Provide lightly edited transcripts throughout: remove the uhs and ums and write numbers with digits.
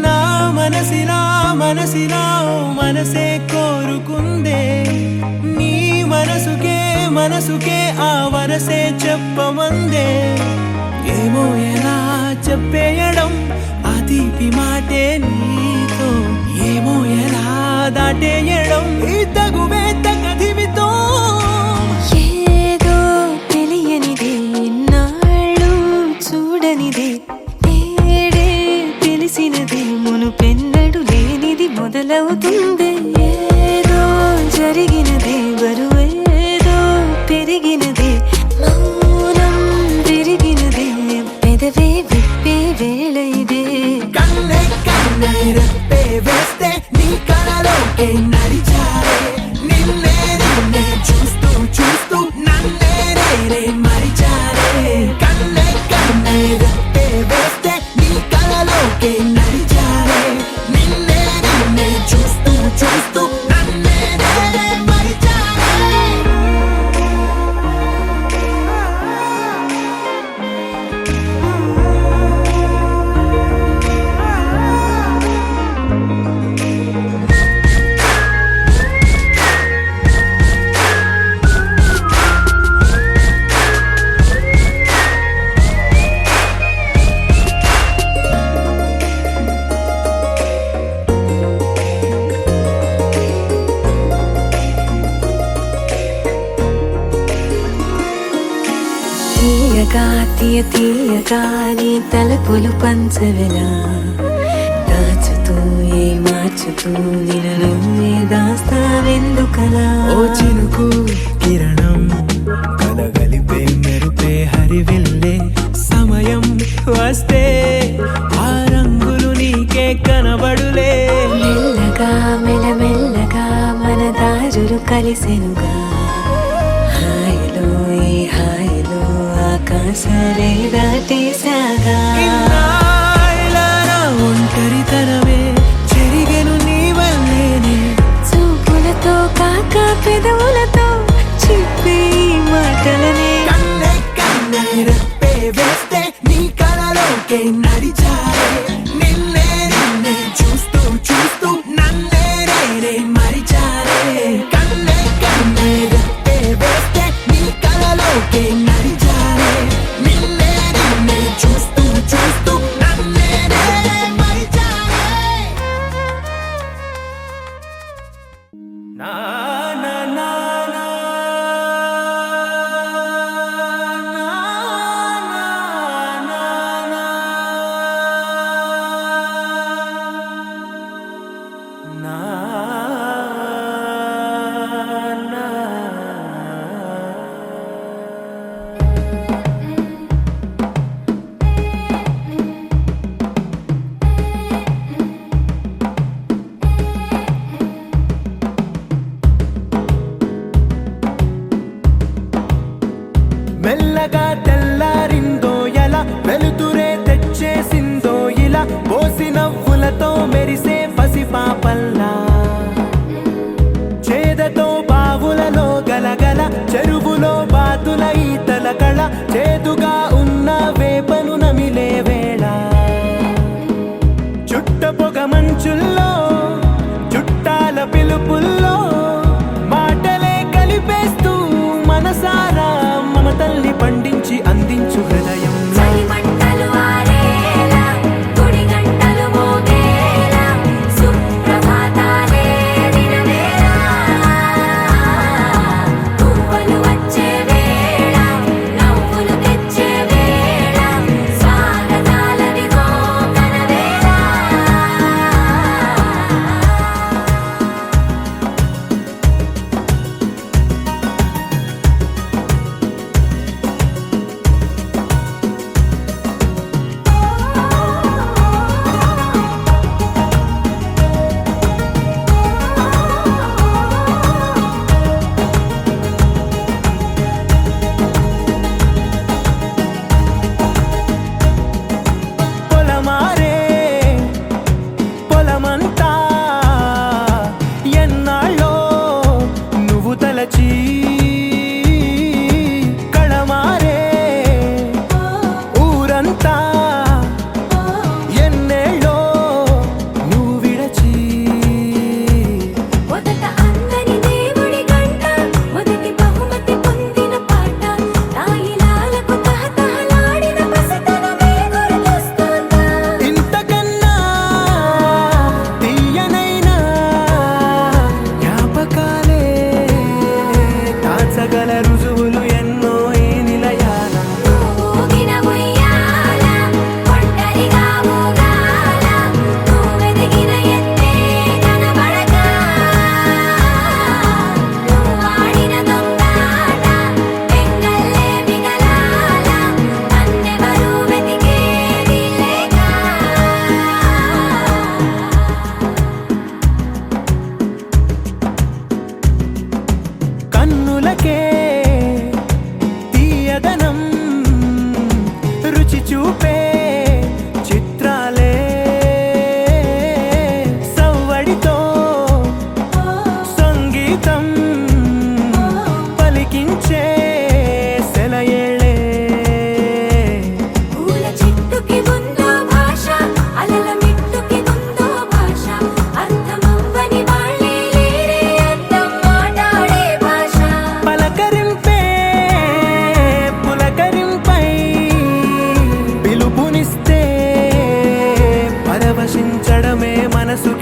నా మనసిలా మనసిలా ఓ మనసే కోరుకుందే నీ మనసుకే మనసుకే ఆ వరసే చెప్పమందే ఏమో ఎలా చెప్పేయడం ఆ తీపి మాటే నీతో ఏమో ఎలా దాటేయడం ఈ తగువే తగదిమితో ఏదో తెలియనిదే నాళ్ళు చూడనిదే నేడే తెలిసినదే మునుపెన్నడు లేనిది మొదలవుతుంది ఏదో జరిగినదే బరువేదో పెరిగినదే మౌనం విరిగినదే పెదవే విప్పే వేళ ఇదే కన్నే కన్నే రెప్పే వేస్తే నీ కలలోకే నడిచారే నిన్నే నిన్నే చూస్తూ చూస్తూ నన్నే నేనే మరిచారే కన్నే కన్నే రెప్పే వేస్తే నీ కలలోకే నడిచారే నిన్నే నిన్నే చూస్తూ చూస్తూ నన్నే నేనే మరిచారే తీయగా తీయగా నీ తలపులు పంచవెలా దాచుతూ ఏ మార్చుతూ నిన్ను నువ్వే దాస్తావెందుకలా ఓ చినుకు కిరణం కలగలిపే మెరుపే హరివిల్లే సమయం వస్తే ఆ రంగులు నీకే కనబడులే మెల్లగా మెల్లమెల్లగా మన దారులు కలిసెనుగా హాయిలో ఈ హాయిలో ఆకాశాలే దాటేసాగా ఇన్నాళ్ళ నా ఒంటరితనమే చెరిగెను నీ వల్లేనే చూపులతో కాక పెదవులతో చెప్పే ఈ మాటలనే కన్నే కన్నే రెప్పే వేస్తే నీ కలలోకే నడిచారే నిన్నే నిన్నే చూస్తూ చూస్తూ నన్నే నేనే మరిచారే కన్నే కన్నే రెప్పే వేస్తే నీ కలలోకే నడిచారే నిన్నే నిన్నే చూస్తూ చూస్తూ నన్నే నేనే మరిచారే నా నా నా నా నా నా నా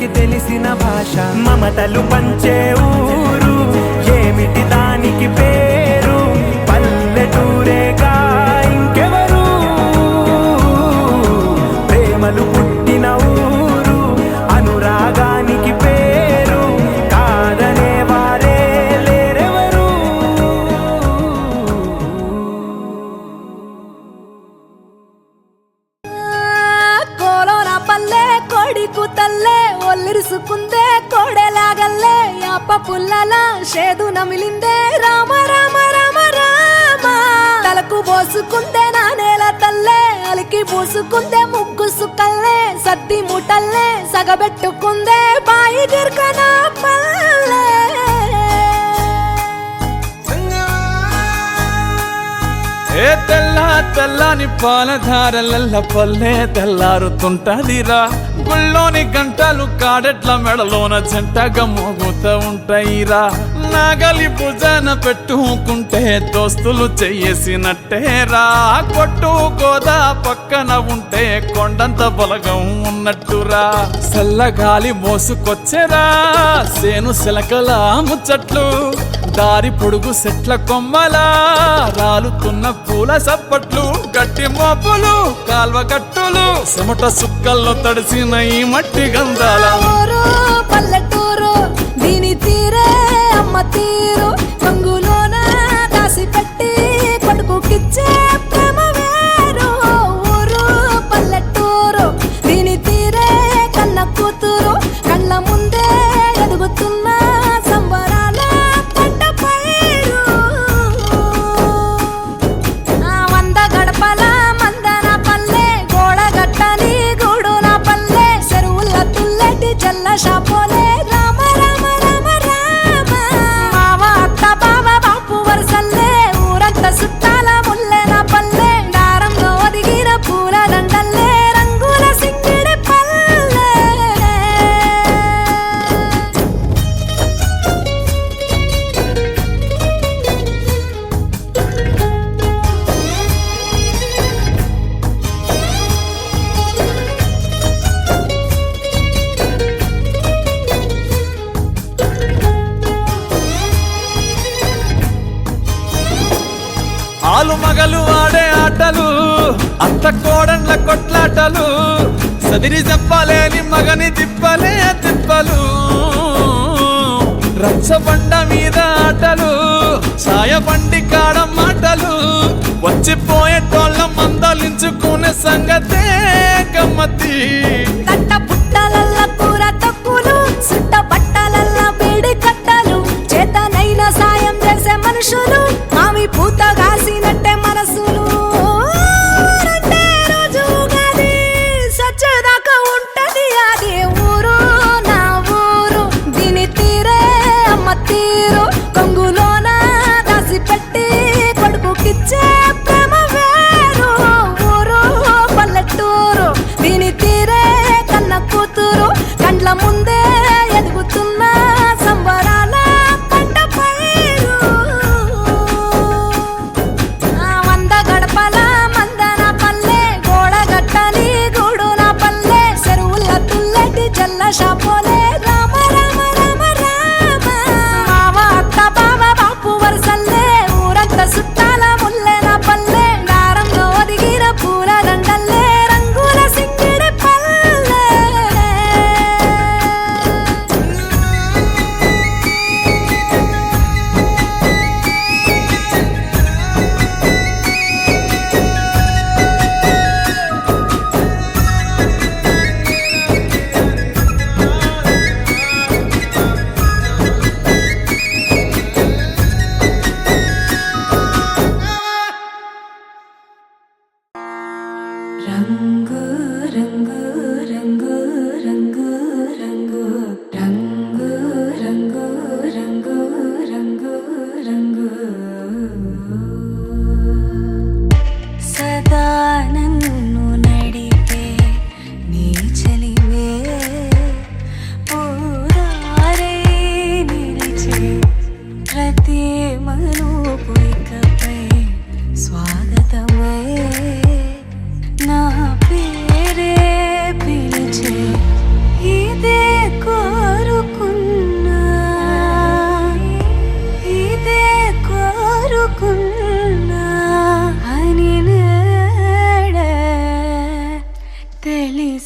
మనసుకి తెలిసిన భాష మమతలు పంచే ఊరు ఏమిటి దానికి పేరు పల్లెటూరేగా ఇంకెవరు ప్రేమలు పుట్టిన ఊరు అనురాగానికి పేరు కాదనే వారే లేరెవరు కోలోన పల్లె కొడికు తల్లే ఒల్లిరుసుకుందే కోడెలాగల్లే యాప పుల్లల షేదు నమిలిందే రామ రామ రామ రామ తలకు పోసుకుందే నా నేల తల్లే అలికి పూసుకుందే ముగ్గు సుక్కల్లే సద్ది ముటల్లే సగబెట్టుకుందే బాయి గిర్కన పల్లె ఏ తెల్లని పాలధారలల్ల పల్లె తెల్లారుతుంటదిరా గుళ్ళోని గంటలు కాడెట్ల మెడలోన జంటగా మోగుతూ ఉంటాయిరా నాగలి భుజాన పెట్టుకుంటే దోస్తులు చెయ్యేసినట్టేరా కొట్టు గోదా పక్కన ఉంటే కొండంత బలగం ఉన్నట్టురా చల్లగాలి మోసుకొచ్చెరా సేను శిలకల ముచ్చట్లు దారి పొడుగు సెట్ల కొమ్మలా రాలుతున్న పూల సప్పట్లు గట్టి మోపులు కాల్వ గట్టులు చెమట సుక్కల్లో తడిసిన ఈ మట్టి గంధాల ఊరు పల్లెటూరు దీని తీరే అమ్మ తీరు కంగులోన దాసి పెట్టి కొడుకుకిచ్చే ప్రేమ వేరు ఊరు పల్లెటూరు దీని తీరే కన్న కూతురు కళ్ళ ముందే ఎదుగుతున్న సంబరాల పంట పైరు వంద గడపల మందన పల్లె గోడ గట్టని గూడు నా పల్లె చెరువుల తుల్లటి జల్ల షాపోలే రామ రామ రామ రామ మావ అత్త బావ బాపు వరసల్లే ఊరంత సుట్టాల ముల్లె నా పల్లె దారంలో ఒదిగిన పూల దండల్లే రంగుల సింగిడి పల్లె ఆలు మగలు ఆడే ఆటలు అత్త కోడన్ల కొట్లాటలు సదిరి చెప్పలేని మగని తిప్పలే తిప్పలు రచ్చబండ మీద ఆటలు ఛాయబండి కాడ మాటలు వచ్చిపోయేటోళ్ళ మందలించుకునే సంగతే గమ్మతి కట్ట పుట్టలల్ల కూర తక్కులు సుట్ట బట్టలల్ల వేడి కట్టలు చేతనైన సాయం చేసే మనుషులు మావి పూత కాసినట్టే మనసులు ఊరంటే రోజు ఉగాది, సచ్చేదాకా ఉంటది అది ఊరు నా ఊరు దీని తీరే అమ్మ తీరు కొంగులోన దాసి పెట్టి కొడుకుకిచ్చే ప్రేమ వేరు ఊరు పల్లెటూరు దీని తీరే కన్న కూతురు కండ్ల ముందే ఎదుగుతున్న సంబరాల పంట పైరు వంద గడపల మందన పల్లె గోడ గట్టని గూడు నా పల్లె చెరువుల తుల్లటి జల్ల షాపోలే రామ రామ రామ రామ మావ అత్త బావ బాపు వరసల్లే ఊరంత సుట్టాల ముల్లె నా పల్లె దారంలో ఒదిగిన పూల దండల్లే రంగుల సింగిడి పల్లె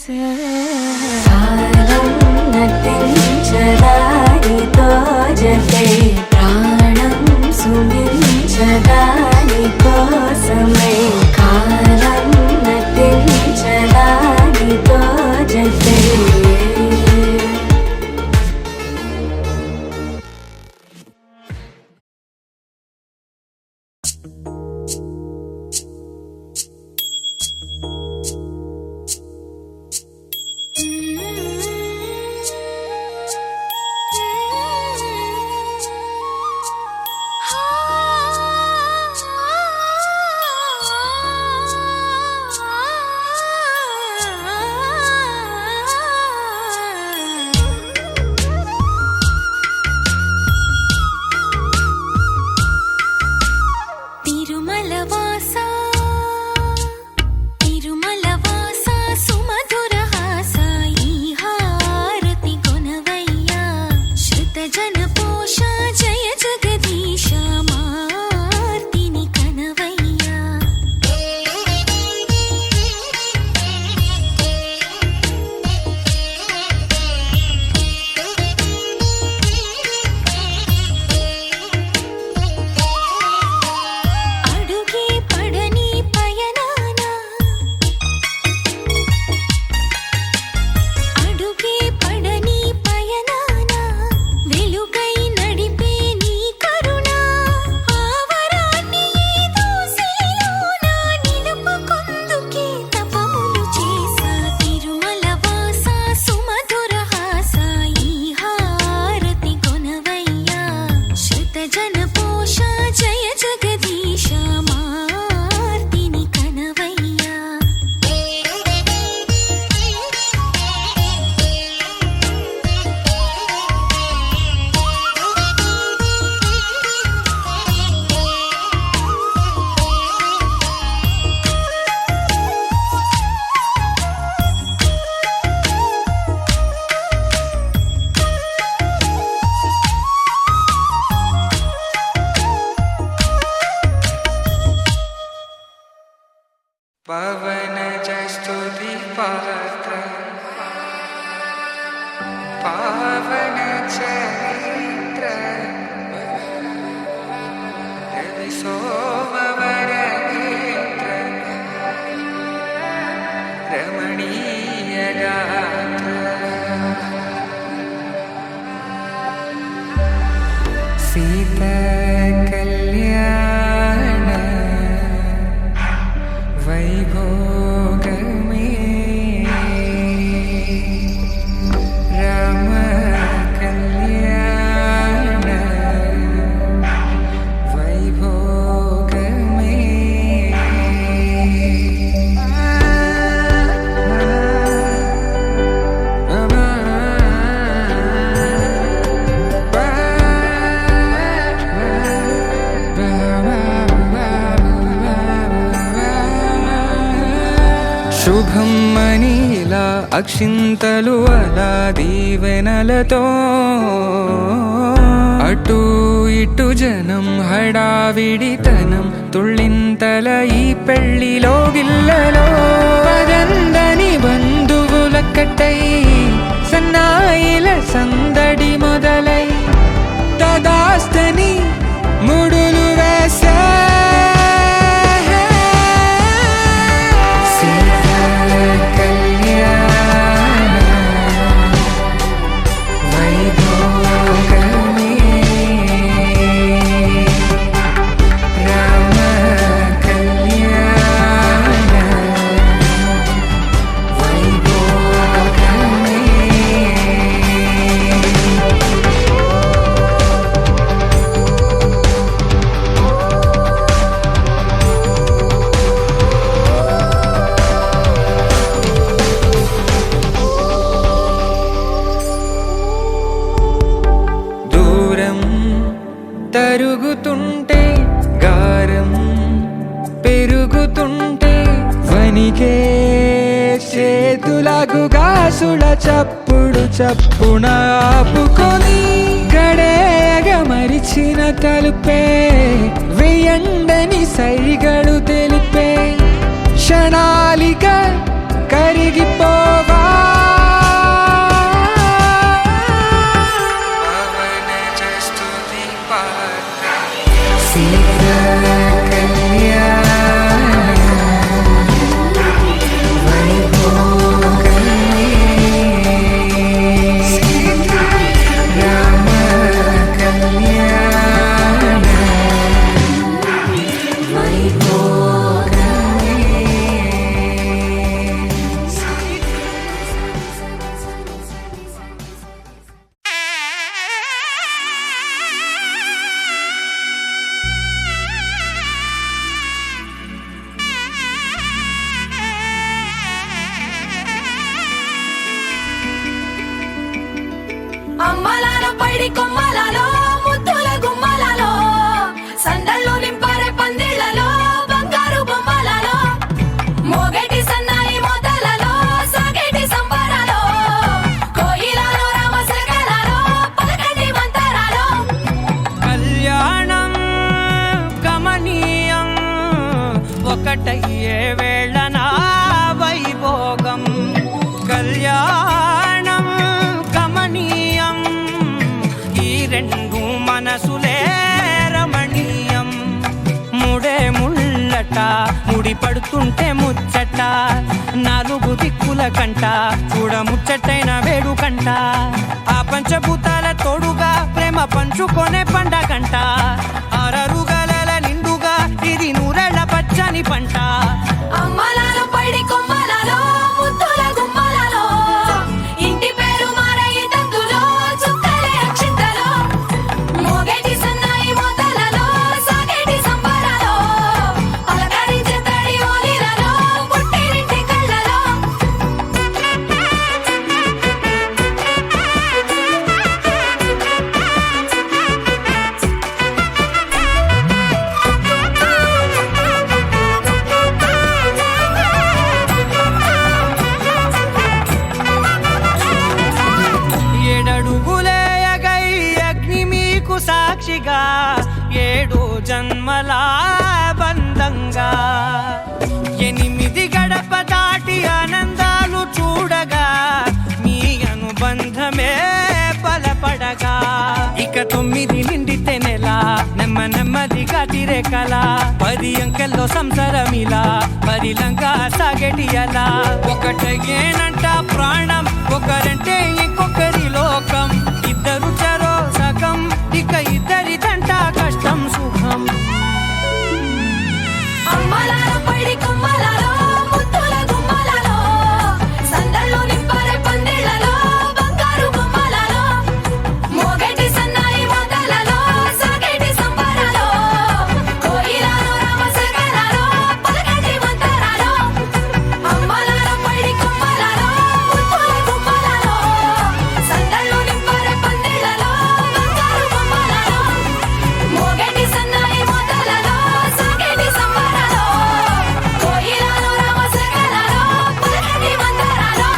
కాలం నటించదానితో జతే ప్రాణం సుమించదాని కోసమే కాలం నటించదానితో జతే पवन स्तुति पात्र पावन चरित्र रवि सोमवर नेत्र रमणीय गात्र सीता कल्याण वैभोग में राम कल्याण वैभोग శుభం మనీలా అక్షింతలు అలా దీవెనలతో అటు ఇటు జనం హడావిడితనం తుళ్ళింతల ఈ పెళ్లిలో గిల్లలో పదందని బంధువులక్కటై సన్నాయిల సందడి మొదలై తదాస్తని ముడులు వేసే తరుగుతుంటే గారం పెరుగుతుంటే వనికే చేతులకు గాసుల చప్పుడు చప్పున ఆపుకొని గడేగ మరిచిన తలుపే వెయ్యండని సైగడు తెలిపే క్షణాలిక కరిగిపోవా పవన చేస్తుంది పాట సీతా అమ్మలాల పైడి కొమ్మలలో ముద్దుల గుమ్మలలో సందళ్ళు నింపరే పందిళ్లలో బంగారు బొమ్మలలో మోగేటి సన్నాయి మోతలలో సాగేటి సంబరాలో కోయిలలో రామశకలలో పలకటి మంతరాలో కళ్యాణం గమనీయం ఒకటయ్యే వేళ నా వైభోగం కళ్యాణం గమనీయం ఈ రెండు మనసులే రమణీయం ముడే ముళ్ళట ముడి పడుతుంటే ముచ్చట నాలుగు దిక్కుల కంట చూడ ముచ్చటైన వేడుకంట ఆ పంచభూతాల తోడుగా ప్రేమ పంచుకొనే పండగంట ఆరరుగల నిండుగా ఇది నూరెళ్ళ పచ్చని పంట అమ్మలాల పైడి కొమ్మలలో ముద్దుల గుమ్మలలో ఇంటి పేరు మారయి తందులో చుక్కలే అక్షింతలో మోగేటి సన్నాయి మోతలలో సాగేటి సంబరాలో పలకరించే తడి ఓలిలలో పుట్టినింటి కళ్ళలో ఏడడుగులేయగై అగ్ని మీకు సాక్షిగా ఏడు జన్మల బంధంగా ఎనిమిది గడప దాటి ఆనందాలు చూడగా మీ అనుబంధమే బలపడగా ఇక 9 నిండితే నెల నెమ్మదిగా తిరేకల 10 అంకెల్లో సంసారమిలా పరిలంగా సాగేటి అలా ఒకటేనంట ప్రాణం ఒకరంటే ఇంకొకరి లోకం ఇద్దరు చరో సగం ఇక ఇద్దరిదంట కష్టం సుఖం అమ్మలాల పైడి కొమ్మలలో ముద్దుల గుమ్మలలో సందళ్ళు నింపరే పందిళ్లలో బంగారు బొమ్మలలో మోగేటి సన్నాయి మోతలలో సాగేటి సంబరాలో కోయిలలో రామశకలలో పలకటి మంతరాలో అమ్మలాల పైడి కొమ్మలలో ముద్దుల గుమ్మలలో సందళ్ళు నింపరే పందిళ్లలో బంగారు బొమ్మలలో మోగేటి సన్నాయి మోతలలో సాగేటి సంబరాలో కోయిలలో రామశకలలో పలకటి మంతరాలో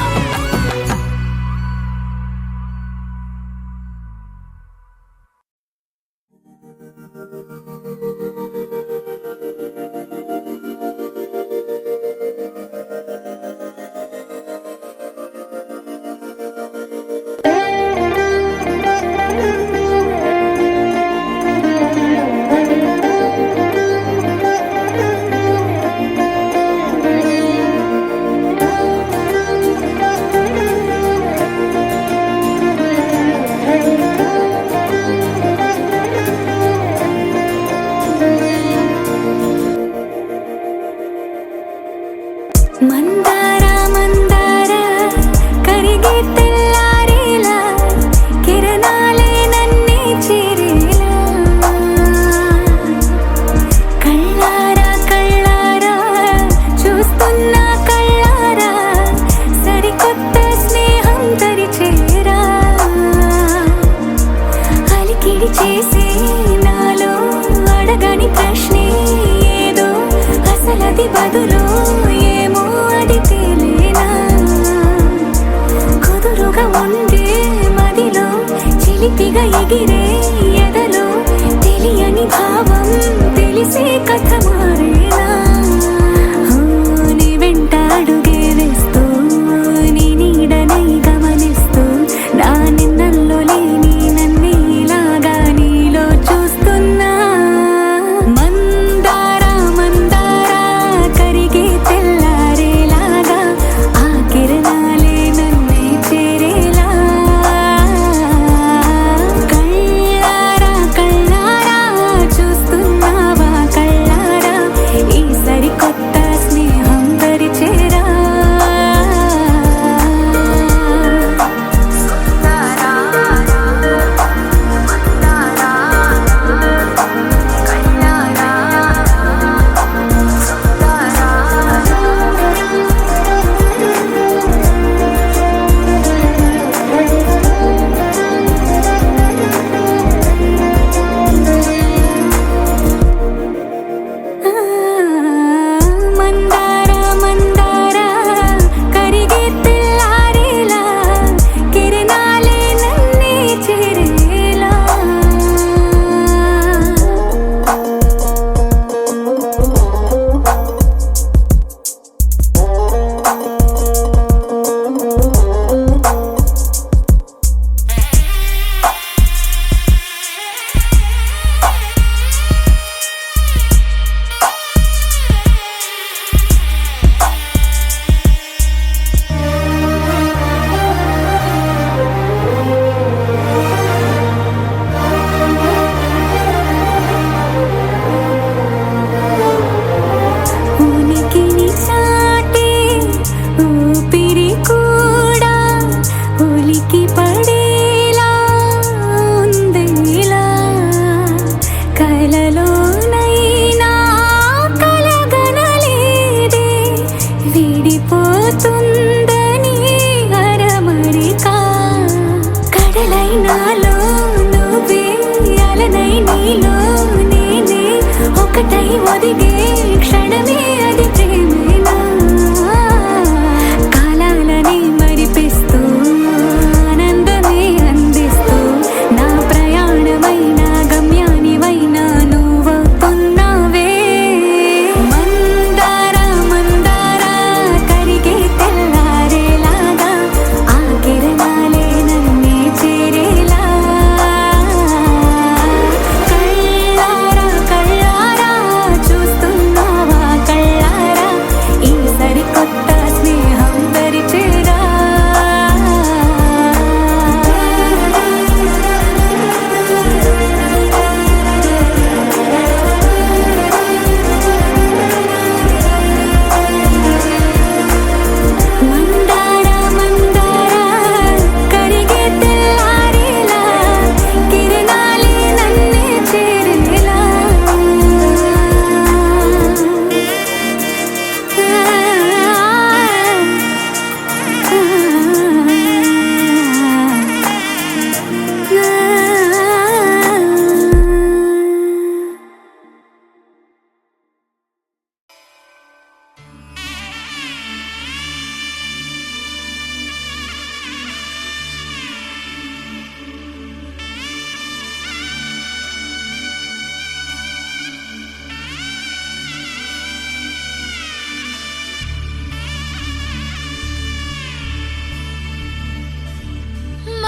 మందార మందార కరిగే తెల్లారేలా కిరణాలే నన్నే చేరేలా కళ్ళారా కళ్ళారా చూస్తున్నా కళ్ళారా సరికొత్త స్నేహం తరిచేరా అలికిడి చేసే నాలో అడగని ప్రశ్నే ఏదో అసలది బదులు ఏమో అది తేలేనా కుదురుగా ఉండే మదిలో చిలిపిగా ఎగిరే ఎదలో తెలియని భావం తెలిసే కథ మారేనా నీ వెంట అడుగే వేస్తూ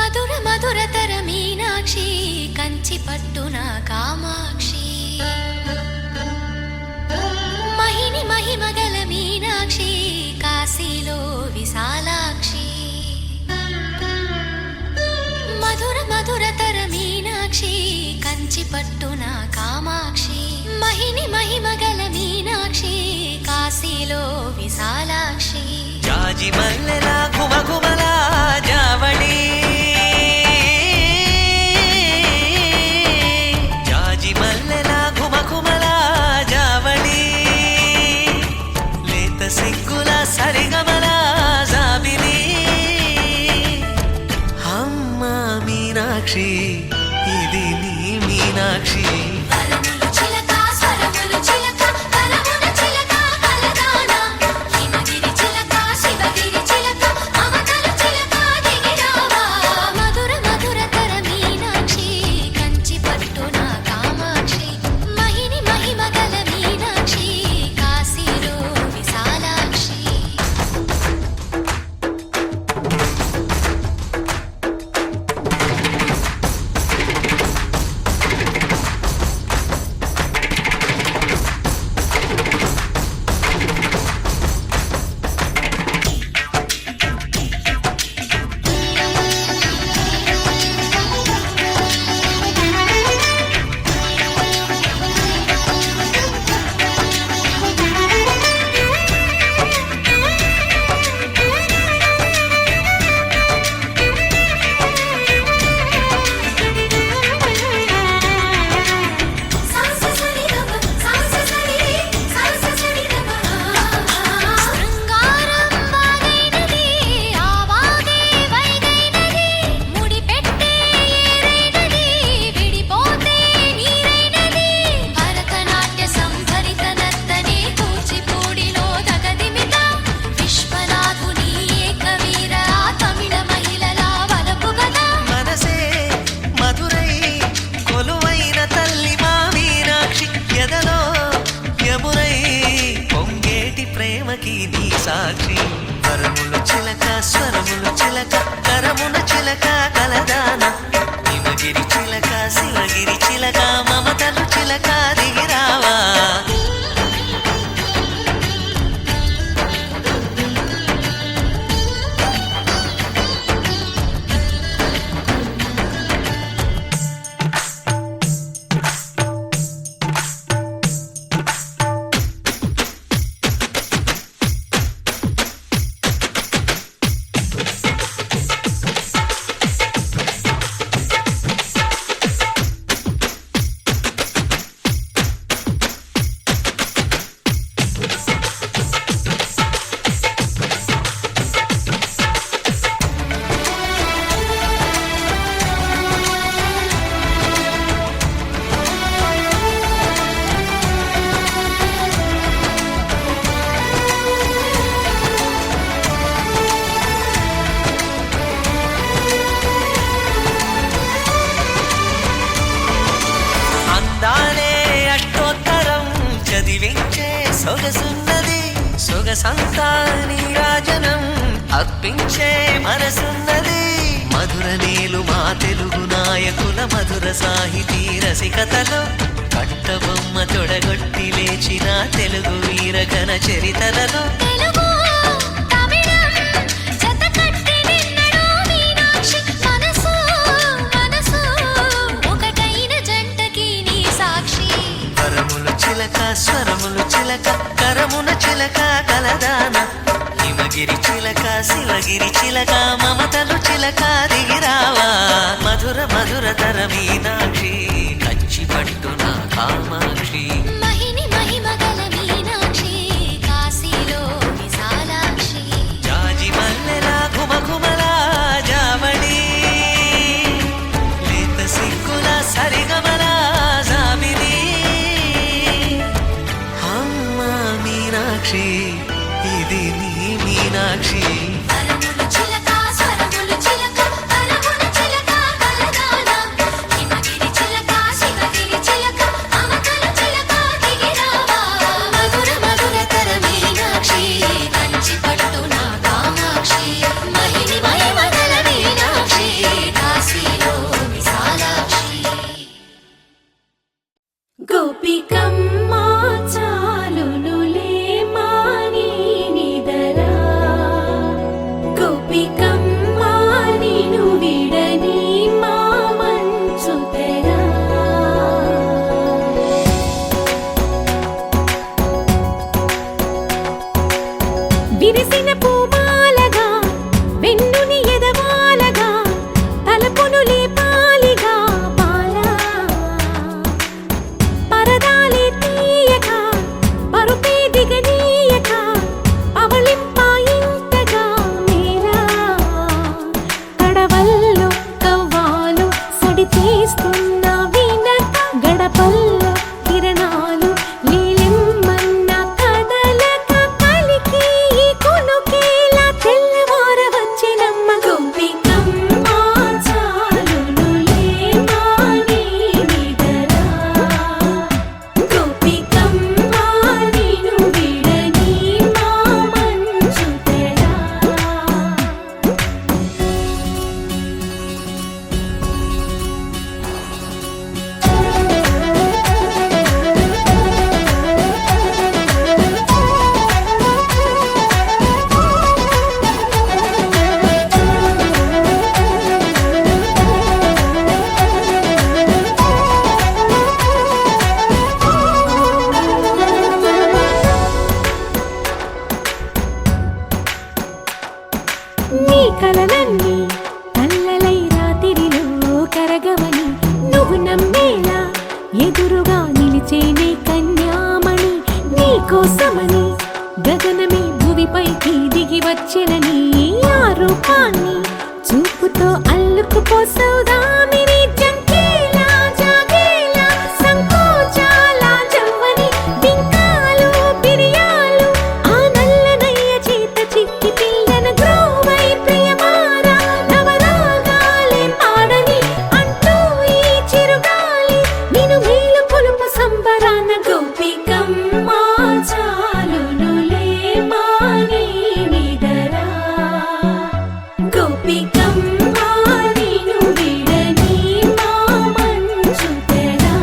మధుర మధురతర మీనాక్షి కంచి పట్టున కామాక్షి మహిని మహిమగల మీనాక్షి కాశీలో విశాలాక్షి మధుర మధురతర మీనాక్షి కంచి పట్టున కామాక్షి మహిని మహిమగల మీనాక్షి కాశీలో విశాలాక్షి జాజి మల్లెల ఘుమఘుమల జావళి జాజి మల్లెల ఘుమఘుమల జావళి లేత సిగ్గుల సరిగమల జాబిలి అమ్మ మీనాక్షి ఇది నీ మీనాక్షి వరములు చిలక స్వరములు చిలక కలమున చిలక కలదాన హిమగిరి చిలక శివగిరి చిలక మమతలు చిలక దిగిరావా మధుర మధురతర మీనాక్షి కంచి పట్టున కామాక్షి మహిని మహిమగల మీనాక్షి కాశీలో విశాలాక్షి శృంగారం వాగైనది ఆవాగే వైగైనది ముడిపెట్టే ఏరైనది విడిపోతే నీరైనది భరతనాట్య సంభరిత నర్తనే కూచిపూడిలో దగదిమిత విశ్వనాథుని ఏకవీర తమిళ మహిళల వలపు గద మనసే మధురై కొలువైన తల్లి మా మీనాక్షి ఎదలో యమునై పొంగేటి ప్రేమకి నీ సాక్షి వరములు చిలక స్వరములు చిలక కరమున చిలక కలదాన హిమగిరి చిలక శివగిరి చిలక మమతలు చిలక దిగిరావా అందాలే అష్టోత్తరం చదివించే సొగసున్నది సొగసంతా నీరాజనం అర్పించే మనసున్నది మధుర నీలు మా తెలుగు నాయకుల మధుర సాహితీ రసికతలో కట్టబొమ్మ తొడగొట్టి లేచిన తెలుగు వీరగణ చరితలలో తెలుగు తమిళం జతకట్టి నిన్నడో మీనాక్షి మనసు మనసు ఒకటైన జంటకి నీ సాక్షి వరములు చిలక స్వరములు చిలక కరమున చిలక కలదాన హిమగిరి చిలక శివగిరి చిలక మమతలు చిలక దిగిరావా మధుర మధురతర మీనాక్షి కంచి పట్టున కామాక్షి మహిని మహిమగల మీనాక్షి కాశీలో విశాలాక్షి జాజి మల్లెల ఘుమఘుమల జావళి లేత సిగ్గుల సరిగమల జాబిలి అమ్మ మీనాక్షి ఇది నీ మీనాక్షి వరములు చిలక స్వరములు చిలక కలమున చిలక కలదాన హిమగిరి చిలక శివగిరి చిలక మమతలు చిలక ನೀನು ವಿಡನಿ ಮಾಮಂಚುತೆರ విరిసిన పూమాలగా వెన్నుని ఎదవాలగా తలపును లేపాలిగా బాలా పరదాలే తీయక పరుపే దిగనీయక పవళింపాయింతగా మేరా కడవల్లో కవ్వాలు సడి చేస్తున్న వినక గడపల్లో కిరణాలు నీలిమ్మన్న కదలక కలికి ఈ కొనుకేలా తెల్లవార వచ్చినమ్మ గోపికమ్మ చాలునులే మాని నిడరా గోపికమ్మ నిను విడని మా మంచుతెరా నీ కలలన్నీ కల్లలై రాత్రిలో కరగవని నువ్వు నమ్మేలా ఎదురుగా నిలిచేనే కన్యామణి నీ కోసమని గగనమే భువిపైకి దిగి వచ్చెనని ఆ రూపాన్ని చూపుతో అల్లుకుపోసౌదామిని జంకేలా జాగేలా సంకోచాల జవ్వని బింకాలు బిరియాలు ఆ నల్లనయ్య చేత చిక్కి పిల్లన గ్రోవై ప్రియమారా నవరాగాలే పాడని అంటూ ఈ చిరుగాలి నిన్ను మేలు కొలుపు సంబరాన గోపికమ్మ చాలునులే మాని నిడరా గోపికమ్మ నిను విడని మా మంచుతెరా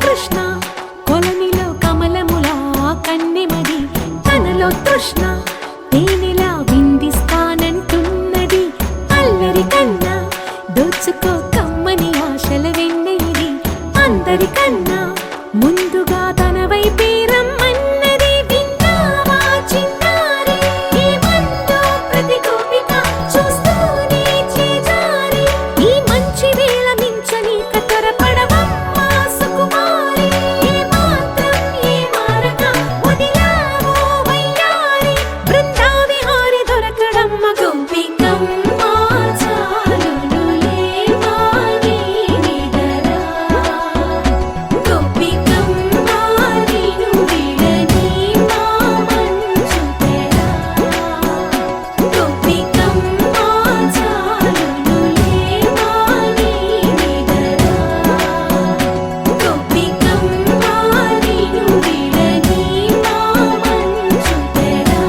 కృష్ణ కొలనిలో కమలములా కన్నెమది తనలో తృష్ణ తేనెలా విందిస్తానంటున్నది అల్లరి కన్నా దోచుకో కమ్మని ఆశల వెన్నెయిది అందరికన్నా ముందుగా తన వైపే రమ్మన్నది విన్నావా చిన్నారి ఏమందో ప్రతి గోపిక చూస్తూనే చేజారి ఈ మంచి వేళ మించని కతరపడవమ్మ సుకుమారి ఏ మాత్రం ఏ మారక వదిలావో వయ్యారి బృందావిహారి దొరకడమ్మ గోపికమ్మ చాలునులే మాని నిడరా గోపికమ్మ నిను విడని మా మంచుతెరా గోపికమ్మ చాలునులే మాని నిడరా గోపికమ్మ నిను విడని మా మంచుతెరా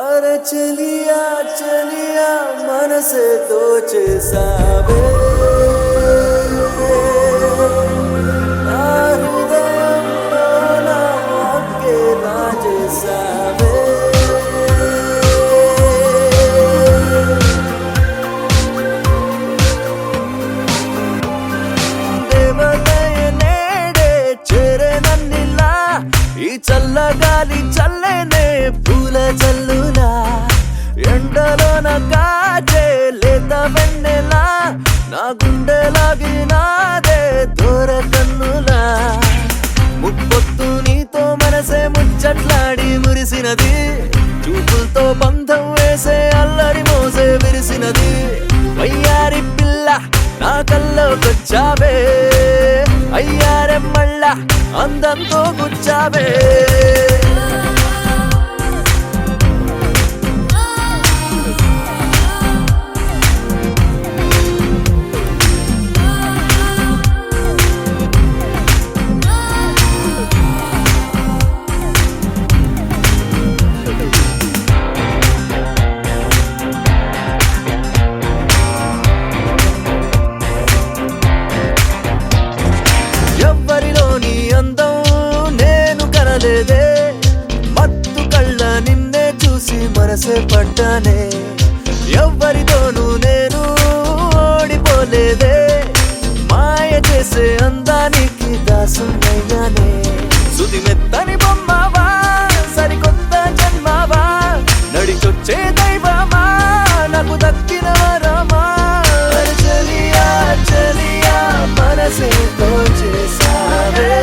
अरे चलिया चलिया मन से దోచేసావే నా హృదయంలో నా వాక్కే దాచేసావే దేవదయ నేడే చేరెనన్నిలా ఈ చల్లగాలి చల్లనే పూల చల్లులా ఎండలోన కాచే లేత వెన్నెలా నా గుండెలాగినాదే దూర కన్నులా ముప్పొత్తు నీతో మనసే ముచ్చట్లాడి మురిసినది చూపులతో బంధం వేసే అల్లరి మోసే విరిసినది వయ్యారి పిల్ల నా కల్లోకొచ్చావే అయ్యారే మళ్ళా అందంతో గుచ్చావే ఎవ్వరిలోని అందం నేను కనలేదే మత్తు కళ్ళ నిన్నే చూసి మనసే పడ్డానే ఎవ్వరితోనూ నేను ఓడిపోలేదే మాయ చేసే అందానికి దాసునయ్యానే సుది మెత్తని బొమ్మవా సరికొత్త జన్మవా నడిచొచ్చే దైవమా నాకు దక్కిన వరమా చలియా చలియా మనసే చేసావే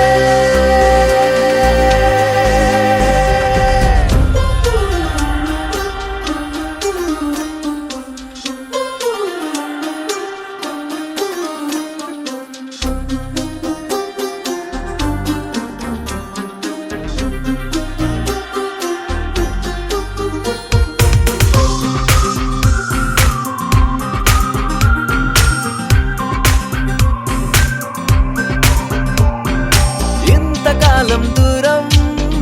ఇంతకాలం దూరం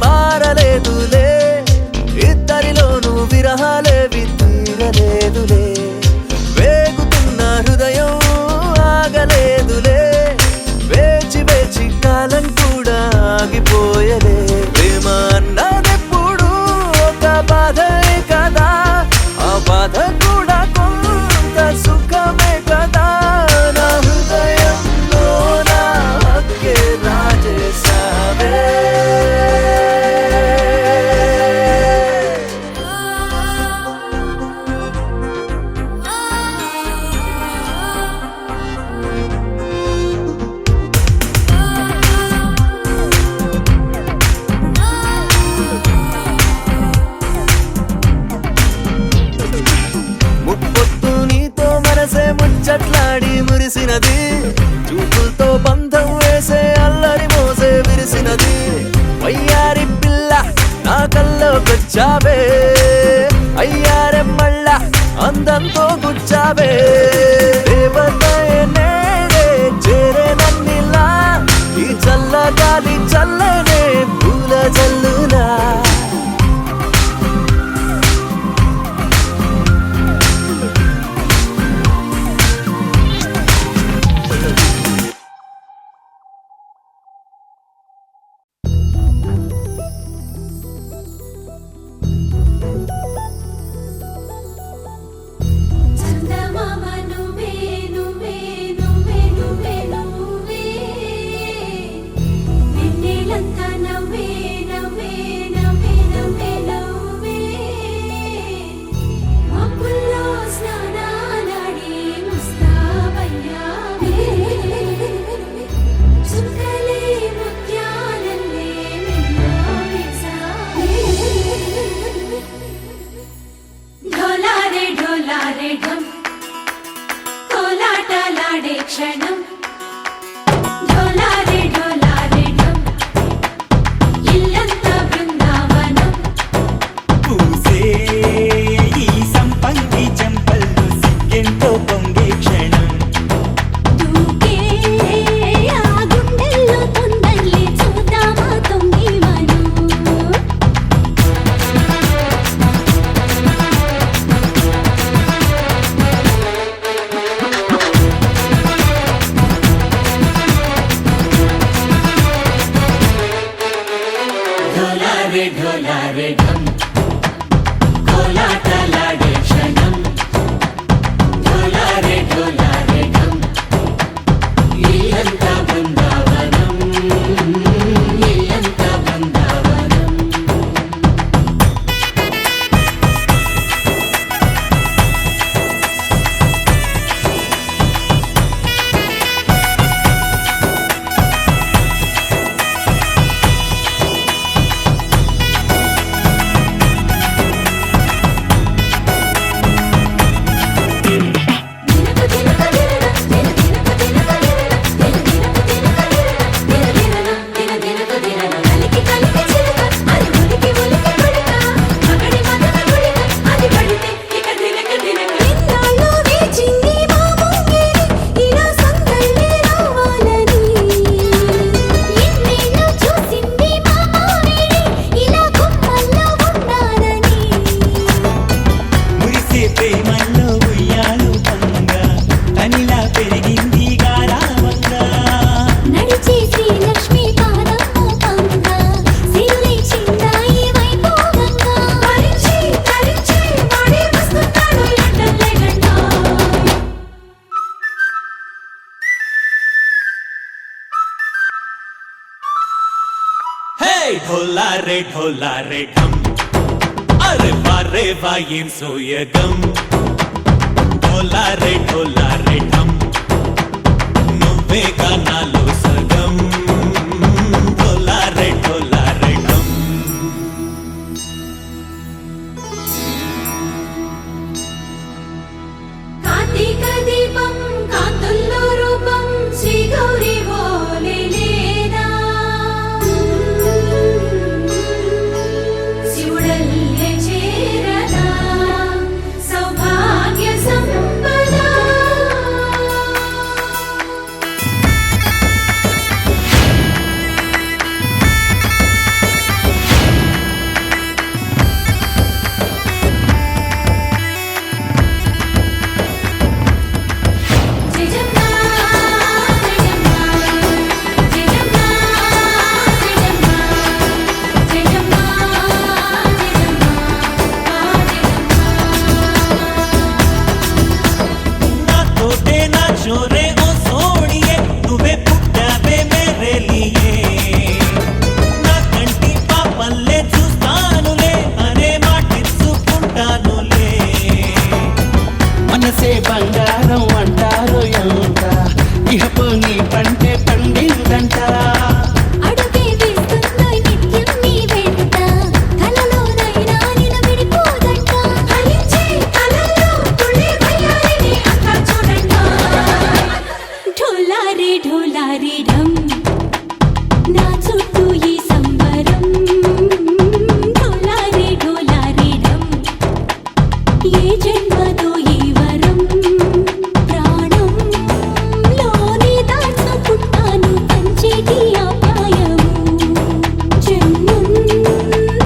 మారలేదులే ఇద్దరిలోనూ విరహాలేవి తీరలేదులే వేగుతున్న హృదయం ఆగలేదులే వేచి వేచి కాలం కూడా ఆగిపోయలే ప్రేమ అన్నదెప్పుడు ఒక బాధే కదా ఆ బాధ కూడా కొంత సుఖమే కదా నా హృదయంలో నా హక్కే రాజేశావే ముప్పొత్తు నీతో మనసే ముచ్చట్లాడి మురిసినది చూపులతో బంధం వేసే అల్లరి మోసే విరిసినది వయ్యారి పిల్ల నా కల్లోకొచ్చావే అయ్యారే మళ్ళా అందంతో గుచ్చావే దేవతయే నేడే చేరే నన్నిలా ఈ చల్లగాలి చల్లనే పూల జల్లులా చందమామ నువ్వే నువ్వే నువ్వే నువ్వే నువ్వే వెన్నెలంతా నవ్వే నవ్వే నవ్వే నవ్వే నవ్వే మబ్బుల్లో స్నానాలాడి ముస్తాబయ్యావే చుక్కలే ముత్యాలల్లే మెల్లావేశావే ఢోలారే ఢోలారే ఢం కోలాటలాడే క్షణం ఢోలారే ఢోలారే ఢం ఇల్లంతా బృందావనం పూసే ఈ సంపంగి చెంపల్లో సిగ్గెంతో పొంగే క్షణం దూకే ఆ గుండెల్లో తొందరలే చూద్దామా తొంగి మనం ढोलारे ढोलारे ढम ढोला रे ढम अरे वारे वायें सोयगम ढोला रे ढम నువ్వేగా నాలో సగం ढोला रे ढम కార్తీక దీపం కాంతుల్లో రూపం శ్రీ గౌరీ ఓలేలేదా శివుడల్లే చేరదా సౌభాగ్య సంపద నాతోటే నా చోరే ఓ సోడియే నువ్వే పుట్టావే మేరే లియే నా కంటి పాపల్లే చూస్తానులే అనే మాటిచ్చుకుంటానులే మనసే బంగారం అంటారు ఎంత ఇహపు నీ పంటే పండిందంట అడుగే వేస్తున్న నిత్యం నీ వెంట కలలోనైనా నిన్ను విడిపోదంట హరించే కలల్లో తుళ్ళి వయ్యారిని అంతా చూడంట ఢోలా రే ఢమ్ నా చుట్టూ ఈ సంబరం ఢోలా రే ఢమ్ ఏ జన్మదో ఈ వరం ప్రాణం లోని దాచుకుంటాను పంచేటి అపాయము జన్మం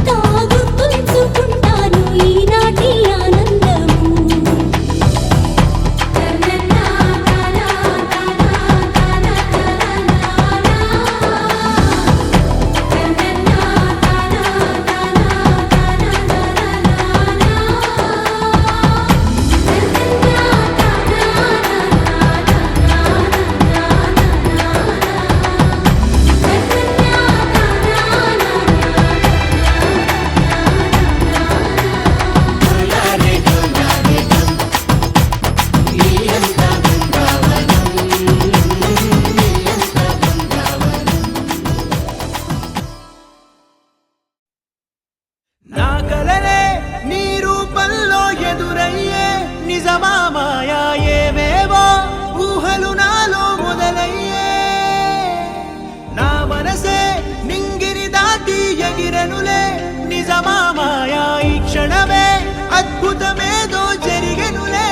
తాగుతుంచుకుంటాను ఈనాటి ఆనందము నా కలలే నీ రూపంలో ఎదురయ్యే నిజమా మాయా ఏవేవో ఊహలు నాలో మొదలయ్యే నా మనసే నింగిని దాటి ఎగిరెనులే నిజమా మాయా ఈ క్షణమే అద్భుతమేదో జరిగెనులే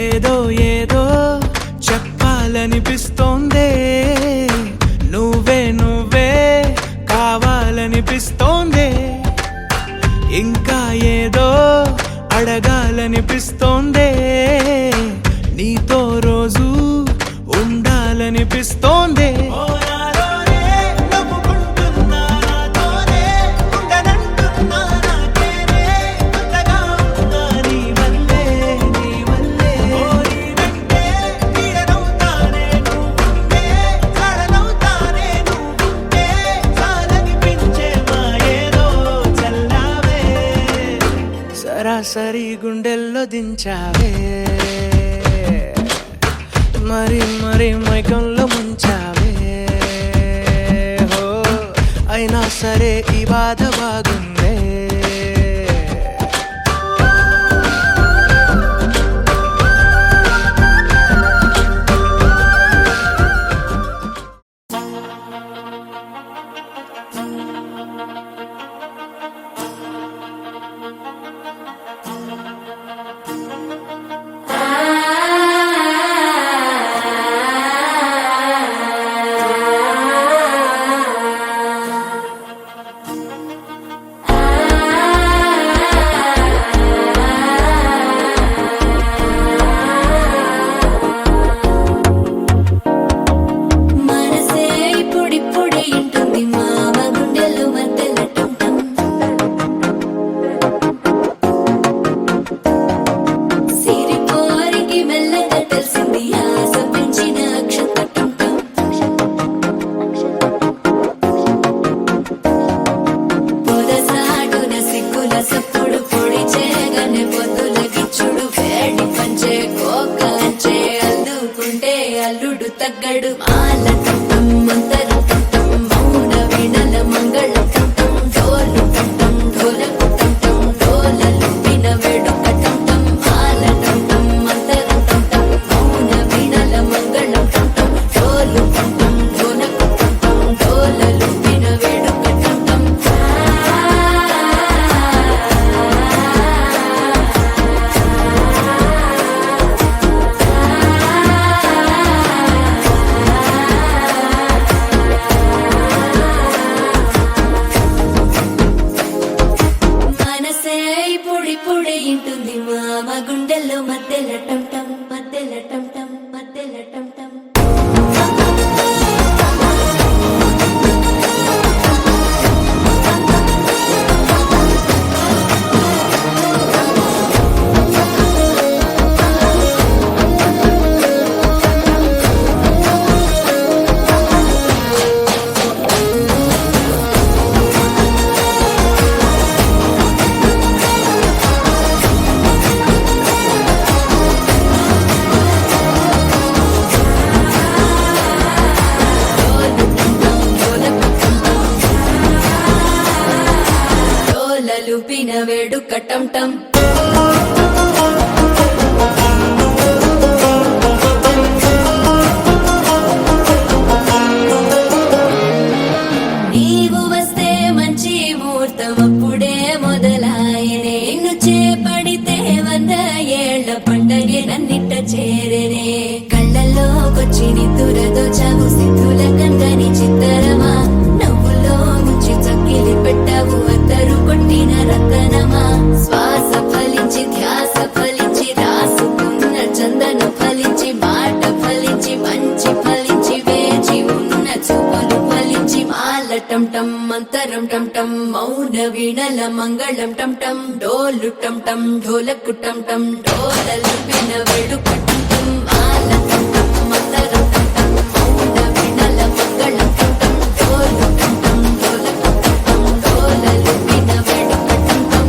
ఏదో ఏదో చెప్పాలనిపిస్తోందే నువ్వే కావాలనిపిస్తోందే ఇంకా ఏదో అడగాలనిపిస్తోందే నీతో రోజు ఉండాలనిపిస్తోందే సరాసరి గుండెల్లో దించావే మరి మరి మైకంలో ముంచావే హో అయినా సరే ఈ బాధ బాగుందే అల్లుడు తగ్గడు మాల టం మంతర టం మౌన వీణల మంగళ టం డోలు టం ఢోలకు టం డోలలు విన వేడుక టం మాల టం మంతర టం మౌన వీణల మంగళ టం డోలు టం ఢోలకు టం డోలలు విన వేడుక టం మనసే పొడి పొడి ఇంటుంది మామ గుండెల్లో మధ్యల టం టం మధ్యల టం టం మధ్యల టం టం డోలలు పిన వేడుక టం టం నీవు వస్తే మంచి ముహూర్తం అప్పుడే మొదలాయనే నిన్ను చేపడితే 100 ఏళ్ల పండగే నన్నిట్ట చేరనే కళ్ళల్లోకొచ్చి నిద్దురదోచావు సిద్ధుల కందని చిత్తరమా నవ్వులో ముంచి చక్కిలి పెట్టావు అద్దరు కొట్టిన రతనమా శ్వాస ఫలించి ధ్యాస ఫలించి రాసుకున్న చందన ఫలించి మాట ఫలించి మంచి ఫలించి వేచి ఉన్న చూపులు ఫలించి మాల టం టం మంతరం టం టం మౌన వీణల మంగళం టం టం డోలు టం టం ఢోలకు టం టం డోలలు విన వేడుక టం టం మాల టం టం మంతరం టం టం మౌన వీణల మంగళం టం టం డోలు టం టం ఢోలకు టం టం డోలలు విన వేడుక టం టం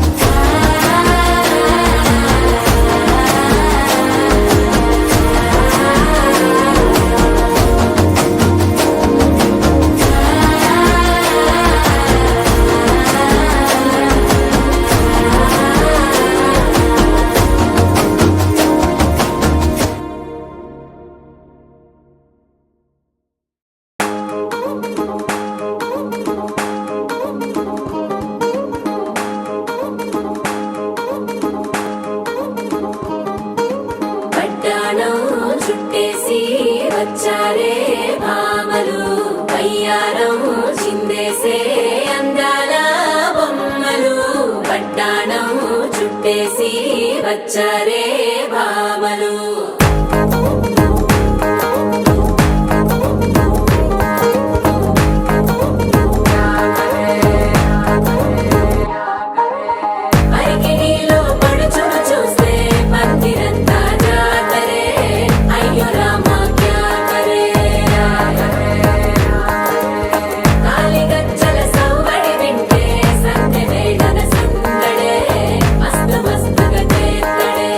పట్టాణం చుట్టేసి వచ్చారే భామలు వయ్యారం చిందేసే అందాల బొమ్మలు పట్టాణం చుట్టేసి వచ్చారే భామలు పరికిణీలో పడుచును చూస్తే పందిరంతా జాతరే అయ్యో రామా క్యా కరే కాలిగజ్జల సవ్వడి వింటే సంధ్య వేళన సందడే మస్తు మస్తుగా చేత్తడే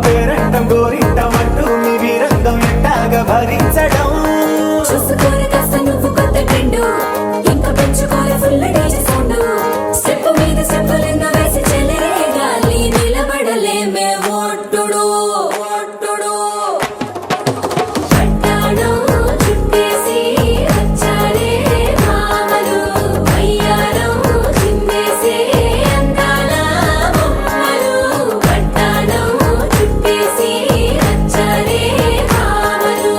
పేరంటం గోరింటం అంటూ మీ వీరంగం ఎట్టాగా భరించడం చూసుకోరు కాస్త నువ్వు కొత్త ట్రెండ్ ఇంకా పెంచుకోరు ఫుల్ డీజే సౌండ్ స్టెప్ మీద స్టెప్పులెన్నో వేసి చెలరే గాలి నిలబడలేమే ఒట్టుడు ఒట్టుడు పట్టాడు చుట్టేసి వచ్చారే భామలు అయ్యారం చిందేసే అందాల బొమ్మలు పట్టాడు చుట్టేసి వచ్చారే భామలు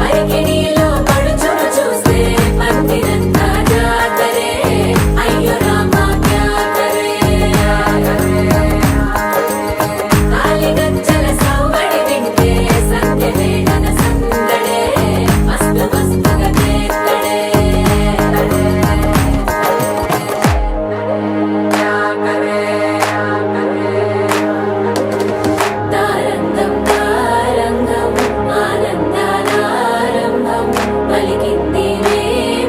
అరికిడిలో పడుచును చూస్తే పందిరంతా జాతరే అయ్యో రామా క్యా కరే కాలి గజ్జల సౌబడి వింటే సంధ్యవేళన సందడే మస్తు మస్తుగా చేస్తడే తారంగం తారంగం ఆనందానారంభం పలికింది రే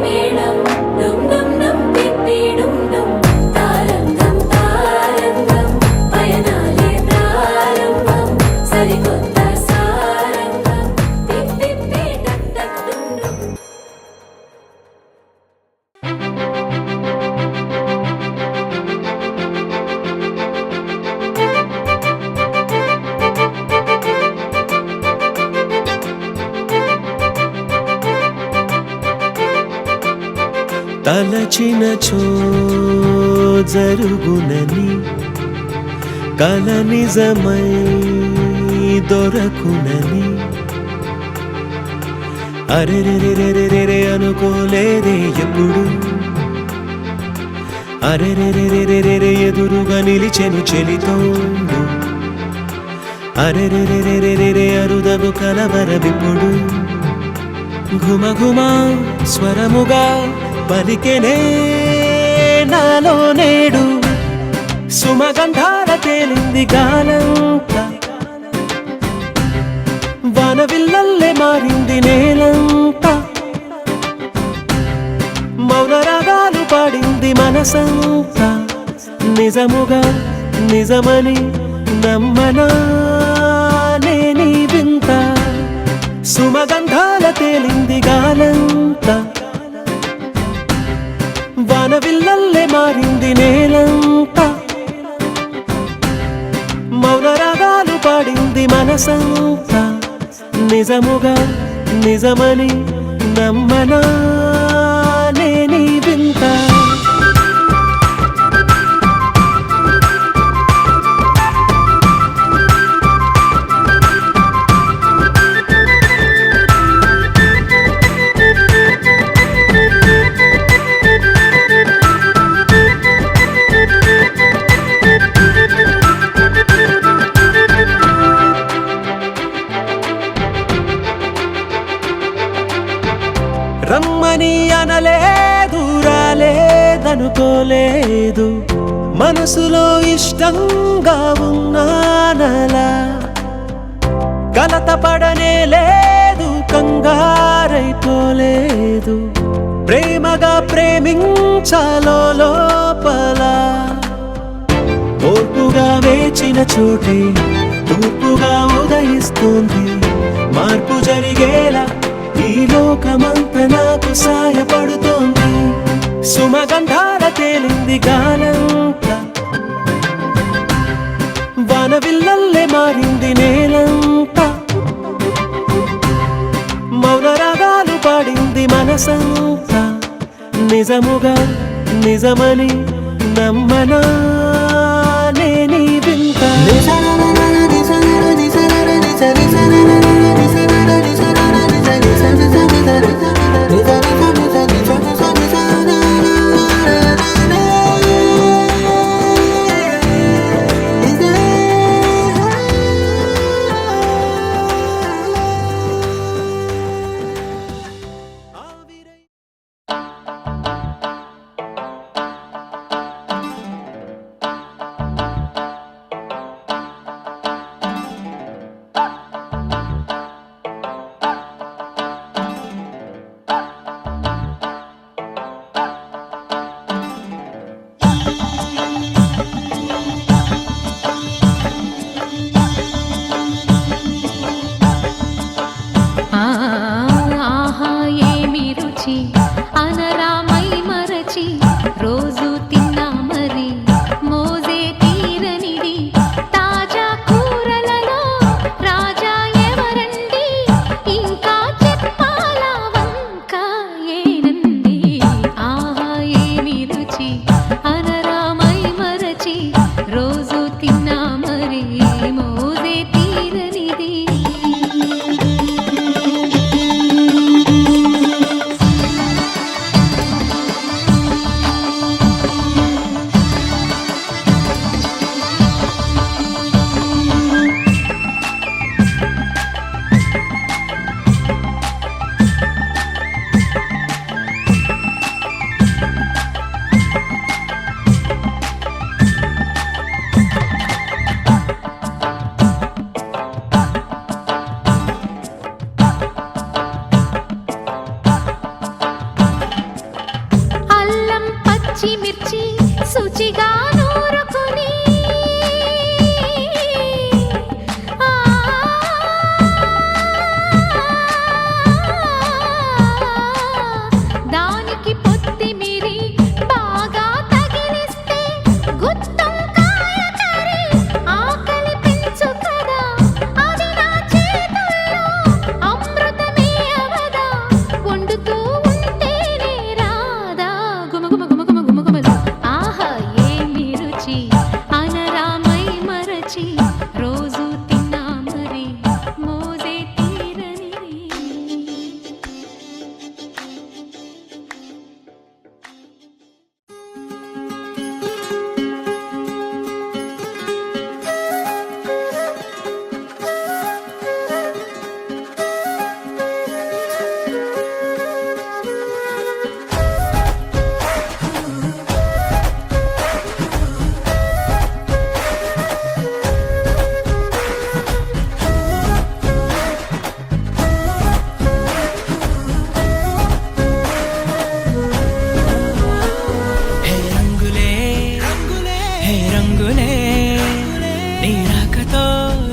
మేళం డుమ్ డుమ్ డుమ్ పిప్పి డుమ్ డుమ్ తారంగం తారంగం పయనాలే ప్రారంభం సరికొత్త సారంగం పిప్పి టక్ టక్ డుమ్ డుమ్ తలచినచో జరుగునని కల నిజమై దొరకునని అరెరెరెరెరెరె అనుకోలేదే ఎప్పుడు అరెరెరెరెరెరె ఎదురుగా నిలిచెను చెలితోండు అరెరెరెరెరెరె అరుదగు కలవరవిప్పుడు ఘుమ ఘుమ స్వరముగా పలికెనే నాలో నేడు సుమగంధాల తేలింది గాలంతా వానవిల్లల్లే మారింది నేలంతా మౌన రాగాలు పాడింది మనసంతా నిజముగా నిజమని నమ్మనా నేనీ వింత సుమగంధాల తేలింది గాలంతా వానవిల్లల్లే మారింది నేలంతా మౌన రాగాలు పాడింది మనసంతా నిజముగా నిజమని నమ్మనా నేనీ వింత రమ్మని అనలేదు రాలేదనుకోలేదు మనసులో ఇష్టంగా ఉన్నానలా కలత పడనే లేదు కంగారైపోలేదు ప్రేమగా ప్రేమించాలో లోపల ఓర్పుగా వేచిన చోటే తూర్పుగా ఉదయిస్తుంది మార్పు జరిగేలా ఈ లోకమంతా నాకు సాయపడుతోంది సుమగంధాల తేలింది గాలంతా వానవిల్లల్లే మారింది నేలంతా మౌన రాగాలు పాడింది మనసంతా నిజముగా నిజమని నమ్మనా నేనీ వింత పచ్చిమిర్చి శుచిగా నూరుకొని ఆ, దానికి పొత్తిమిరి బాగా తగిలిస్తే గుత్తొంకాయ కర్రీ ఆకలి పెంచు కదా, అది నా చేతుల్లో అమృతమే అవదా, వండుతూ ఉంటేనే రాదా గుమ గుమ గుమ గుమ గుమ గుమలు. ఆహా ఏమి రుచి అనరామై మరచి రోజు తిన్నా మరి మోజే తీరని. హే రంగులే హే రంగులే నీ రాకతో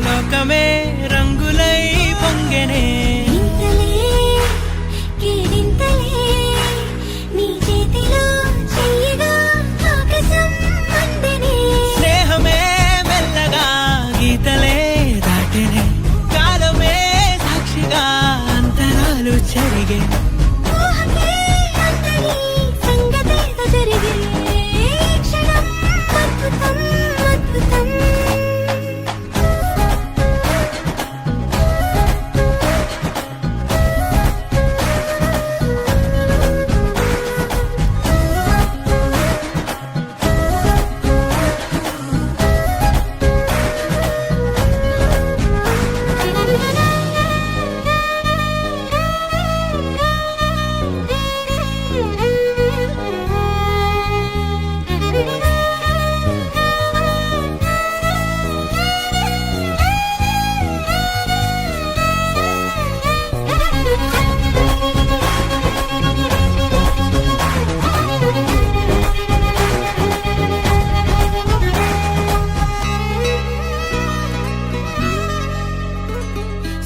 లోకమే రంగులై పొంగెనే. ఇంతలే కేరింతలే నీ చేతిలో చెయ్యగా ఆకాశం అందనే. స్నేహమే మెల్లగా గీతలే దాటెనే, కాలమే సాక్షిగా అంతరాలు చెరిగే. ఊహకే అందని సంగతేదో జరిగే క్షణం అద్భుతం అద్భుతం.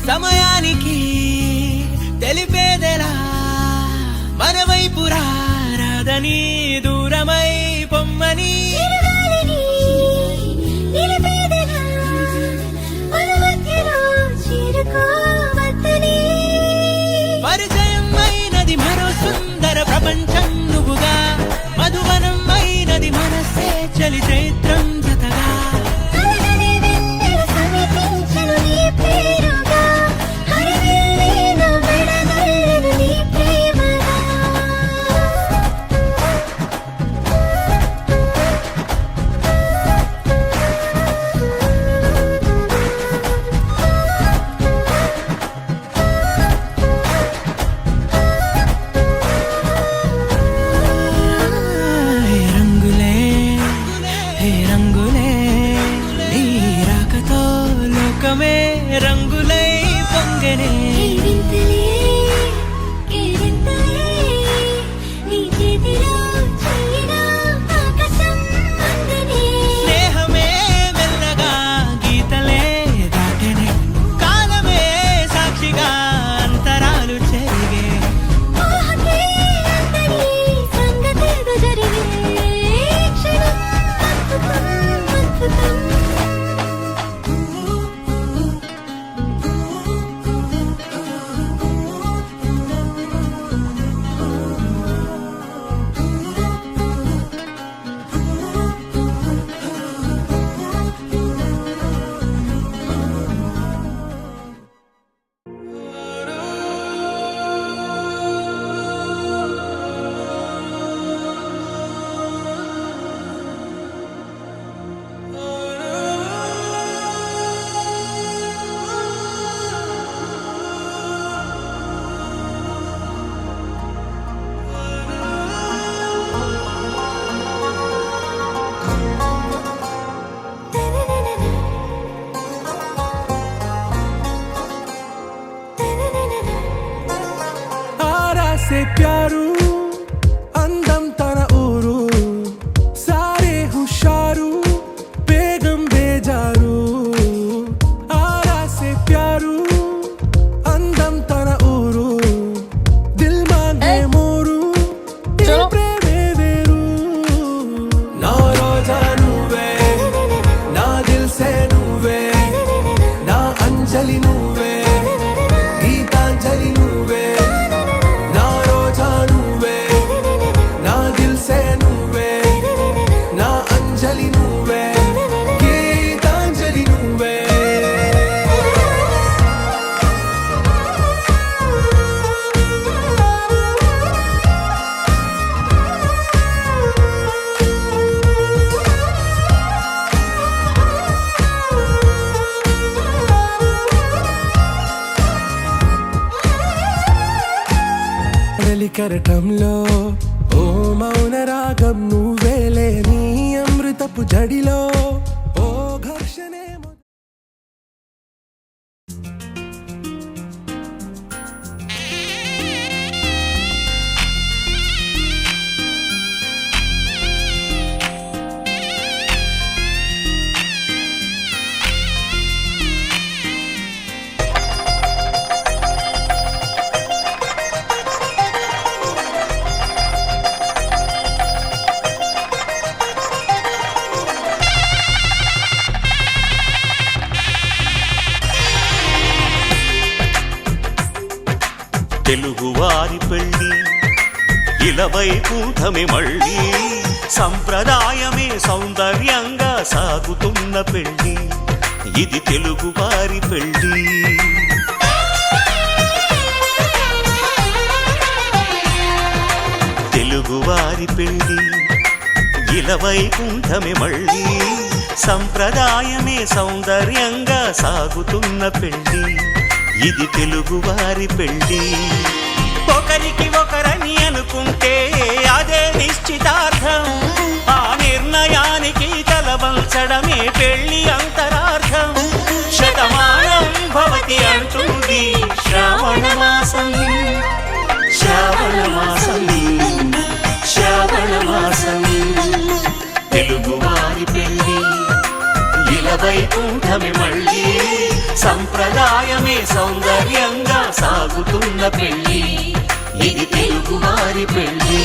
సమయానికి తెలిపేదెలా మన వైపు రాదని, దూరమై పొమ్మని. చిరుగాలిని నిలిపేదెలా మన మధ్యలో చేరుకోవద్దని. పరిచయం అయినది మరో సుందర ప్రపంచం నువ్వుగా, మధువనం అయినది మనసే చలి చైత్రం జతగా. అలగని వెన్నెల సమీపించెను నీ పేరుగా, హరివిల్లేను విడనల్లెను నీ ప్రేమగా. హే రంగులే హే రంగులే నీ రాకతో లోకమే రంగులై పొంగెనే. కేరింతలే కేరింతలే నీ చేతిలో చెయ్యగా ఆకాశం అందనే. స్నేహమే మెల్లగా గీతలే దాటెనే, కాలమే సాక్షిగా అంతరాలు చెరిగే. ఊహకే అందని సంగతేదో జరిగే క్షణం అద్భుతం అద్భుతం. से प्यारू అందం తన ఊరు కెరటంలో ఓ మౌన రాగం నువ్వేలే నీ అమృతపు జడిలో ఓ ఘర్షణే తెలుగువారి పెళ్ళి ఇలవై కూటమి మళ్ళీ సంప్రదాయమే సౌందర్యంగా సాగుతున్న పెళ్ళి ఇది తెలుగువారి పెళ్ళి తెలుగువారి పెళ్ళి ఇలవై కూటమి మళ్ళీ సంప్రదాయమే సౌందర్యంగా సాగుతున్న పెళ్ళి ఇది తెలుగువారి పెళ్ళి ఒకరికి ఒకరని అనుకుంటే అదే నిశ్చితార్థం ఆ నిర్ణయానికి తలవంచడమే పెళ్ళి అంతరార్థం శతమానం భవతి అంటుంది శ్రావణ మాసం శ్రావణ మాసం శ్రావణ మాసం తెలుగువారి పెళ్ళి ఇలవై కూటమి మళ్ళీ సంప్రదాయమే సౌందర్యంగా సాగుతున్న పెళ్ళి ఇది తెలుగువారి పెళ్ళి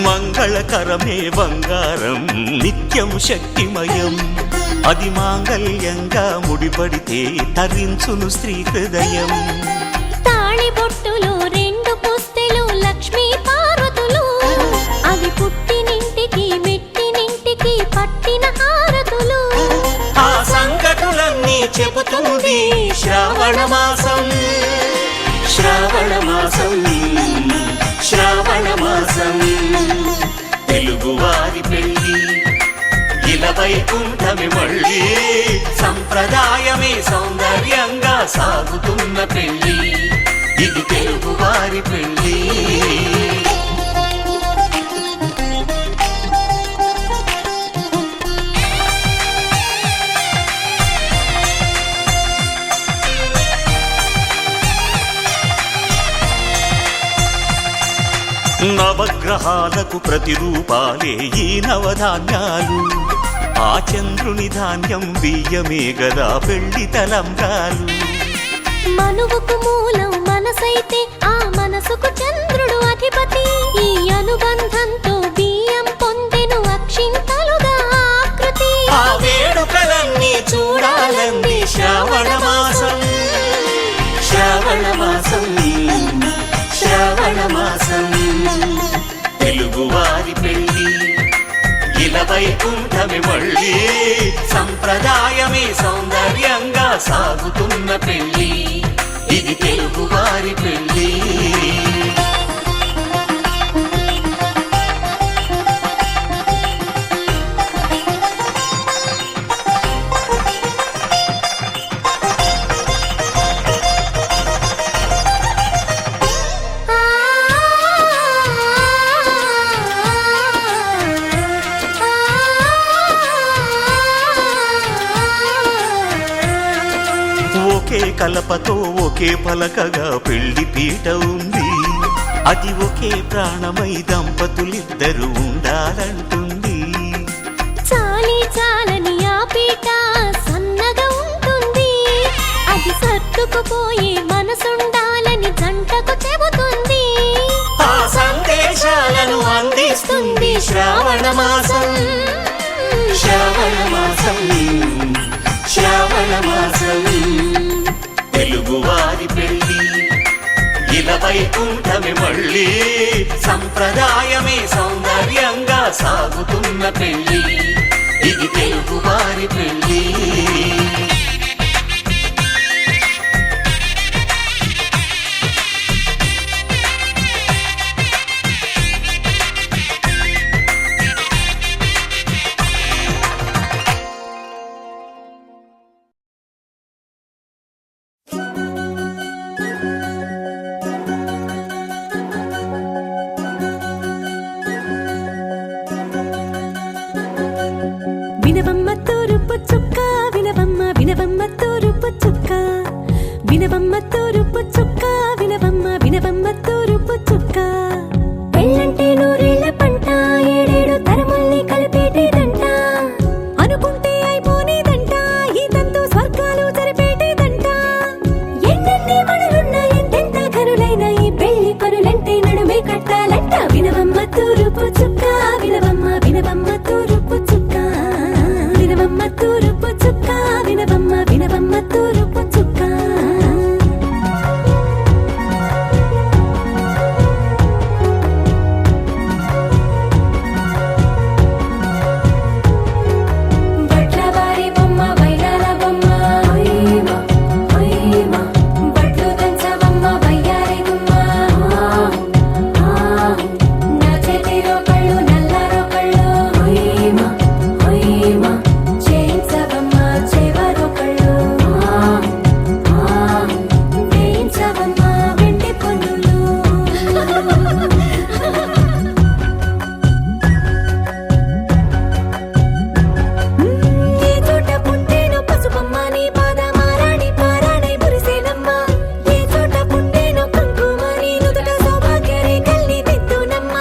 మంగళకరమే బంగారం నిత్యం శక్తిమయం అది మాంగళ్యంగా ముడిపడితే తరించును స్త్రీ హృదయం తాళి బొట్టులో రెండు పుస్తెలు లక్ష్మీ పార్వతులు అవి పుట్టినింటికి మెట్టినింటికి పట్టిన హారతులు ఆ సంగతులన్నీ చెబుతుంది శ్రావణ మాసం శ్రావణ మాసం శ్రావణ మాసం తెలుగువారి పెళ్ళి ఇలవై కూటమి మళ్ళీ సంప్రదాయమే సౌందర్యంగా సాగుతున్న పెళ్ళి ఇది తెలుగువారి పెళ్ళి నవగ్రహాలకు ప్రతిరూపాలే ఈ నవధాన్యాలు ఆ చంద్రుని ధాన్యం బియ్యమే గదా పెళ్లి తలంబ్రాలు మనువుకు మూలం మనసైతే ఆ మనసుకు చంద్రుడు అధిపతి ఈ అనుబంధంతో బియ్యం పొందెను అక్షింతలుగా ఆకృతి ఆ వేడుకలన్నీ చూడాలంది శ్రావణ మాసం శ్రావణ మాసం శ్రావణ మాసం తెలుగువారి పెళ్ళి ఇలవై కూటమి మళ్ళీ సంప్రదాయమే సౌందర్యంగా సాగుతున్న పెళ్ళి ఇది తెలుగువారి పెళ్ళి ఒకే కలపతో ఒకే పలకగా పెళ్లి పీట ఉంది అది ఒకే ప్రాణమై దంపతులిద్దరూ ఉండాలంటుంది చాలి చాలని ఆ పీట సన్నగా ఉంటుంది అది సర్దుకుపోయే మనసుండాలని జంటకు చెబుతుంది ఆ సందేశాలను అందిస్తుంది శ్రావణ మాసం శ్రావణ మాసం శ్రావణ మాసం తెలుగువారి పెళ్ళి ఇలవై కూటమి మళ్ళీ సంప్రదాయమే సౌందర్యంగా సాగుతున్న పెళ్ళి ఇది తెలుగు వారి పెళ్ళి వినవమ్మ తూరుపు చుక్క వినవమ్మ వినవమ్మ తూరుపు చుక్క వినవమ్మ తూరుపు చుక్క వినవమ్మ వినవమ్మ తూరుపు చుక్క పెళ్ళంటే నూరేళ్ల పంట ఏడేడు తరముల్ని కలిపేటేదంట అనుకుంటే అయిపోనేదంట ఈ తంతు స్వర్గాలు జరిపేటేదంట ఎన్నెన్ని మనులున్న ఎంతెంత కనులైన ఈ పెళ్లి పనులంటే నడుమే కట్టాలంట వినవమ్మ తూరుపు చుక్క వినవమ్మ వినవమ్మ తూరుపు చుక్క వినవమ్మ తూరుపు చుక్క వినవమ్మ వినవమ్మ తూరుపు చుక్క బట్లవారి బొమ్మ వైరాల బొమ్మ హోయిమా హోయిమా బట్లు దంచవమ్మ వయ్యారి గుమ్మ నా చేతిలో కళ్ళు నల్లారో కళ్ళు హోయిమా హోయిమా చేయించవమ్మ చేవరో కళ్ళు వేయించవమ్మ వెండి పన్నులు ఏ చోట పుట్టేనో పసుపమ్మ నీ పాదమారాణి పారాణై మురిసేనమ్మ ఏ చోట పుట్టేనో కుంకుమ నీ నుదుట సౌభాగ్య రేఖల్ని దిద్దునమ్మ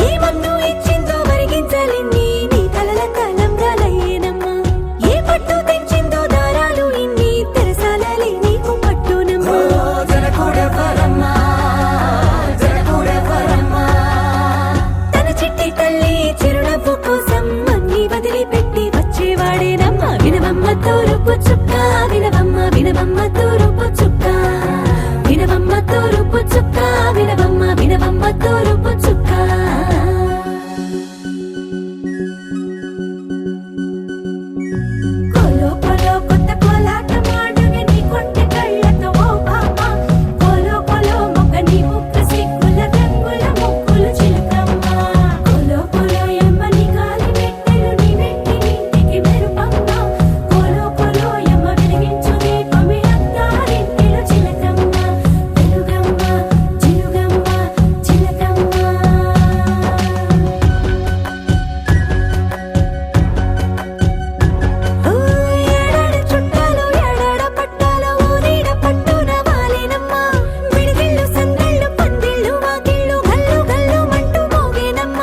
ఏ మన్ను ఇచ్చిందో వరిగించలిన్ని నీ తలల తలంబ్రాలయ్యేనమ్మ ఏ పట్టు తెంచిందో దారాలు ఇన్ని తెరసాలలే నీకు పట్టునమ్మ జనకూడెవరమ్మ జనకూడెవరమ్మ తన చిట్టి తల్లి చిరునవ్వు కోసం అన్ని వదిలిపెట్టి వచ్చేవాడేనమ్మ వినవమ్మ తూరుపు చుక్క వినవమ్మ వినవమ్మ తూరుపు చుక్క వినవమ్మ తూరుపు చుక్క వినవమ్మ వినవమ్మ తూరుపు చుక్క కొలో కొలో కొత్త కోలాటమాడుగే నీ కొంటె కళ్ళతో ఓ బామ్మ కొలో కొలో మొగ్గ నీ ముక్కు సిగ్గుల రంగుల ముక్కులు చిలకమ్మ కొలో కొలో ఎమ్మ నీ కాలి మెట్టెలు నీ వెట్టి నింటికి మెరుపమ్మ కొలో కొలో ఎమ్మ వెలిగించు దీపమి అత్తారింటిలో చిలకమ్మ వెలుగమ్మ చిలుగమ్మ చిలకమ్మ ఏడాడ చుట్టాలు ఏడాడ పట్టాలు ఊరీడ పట్టున వాలేనమ్మ విడిగిళ్ళు సందళ్ళు పందిళ్ళు వాకిళ్ళు గల్లు గల్లు మంటూ మోగేనమ్మ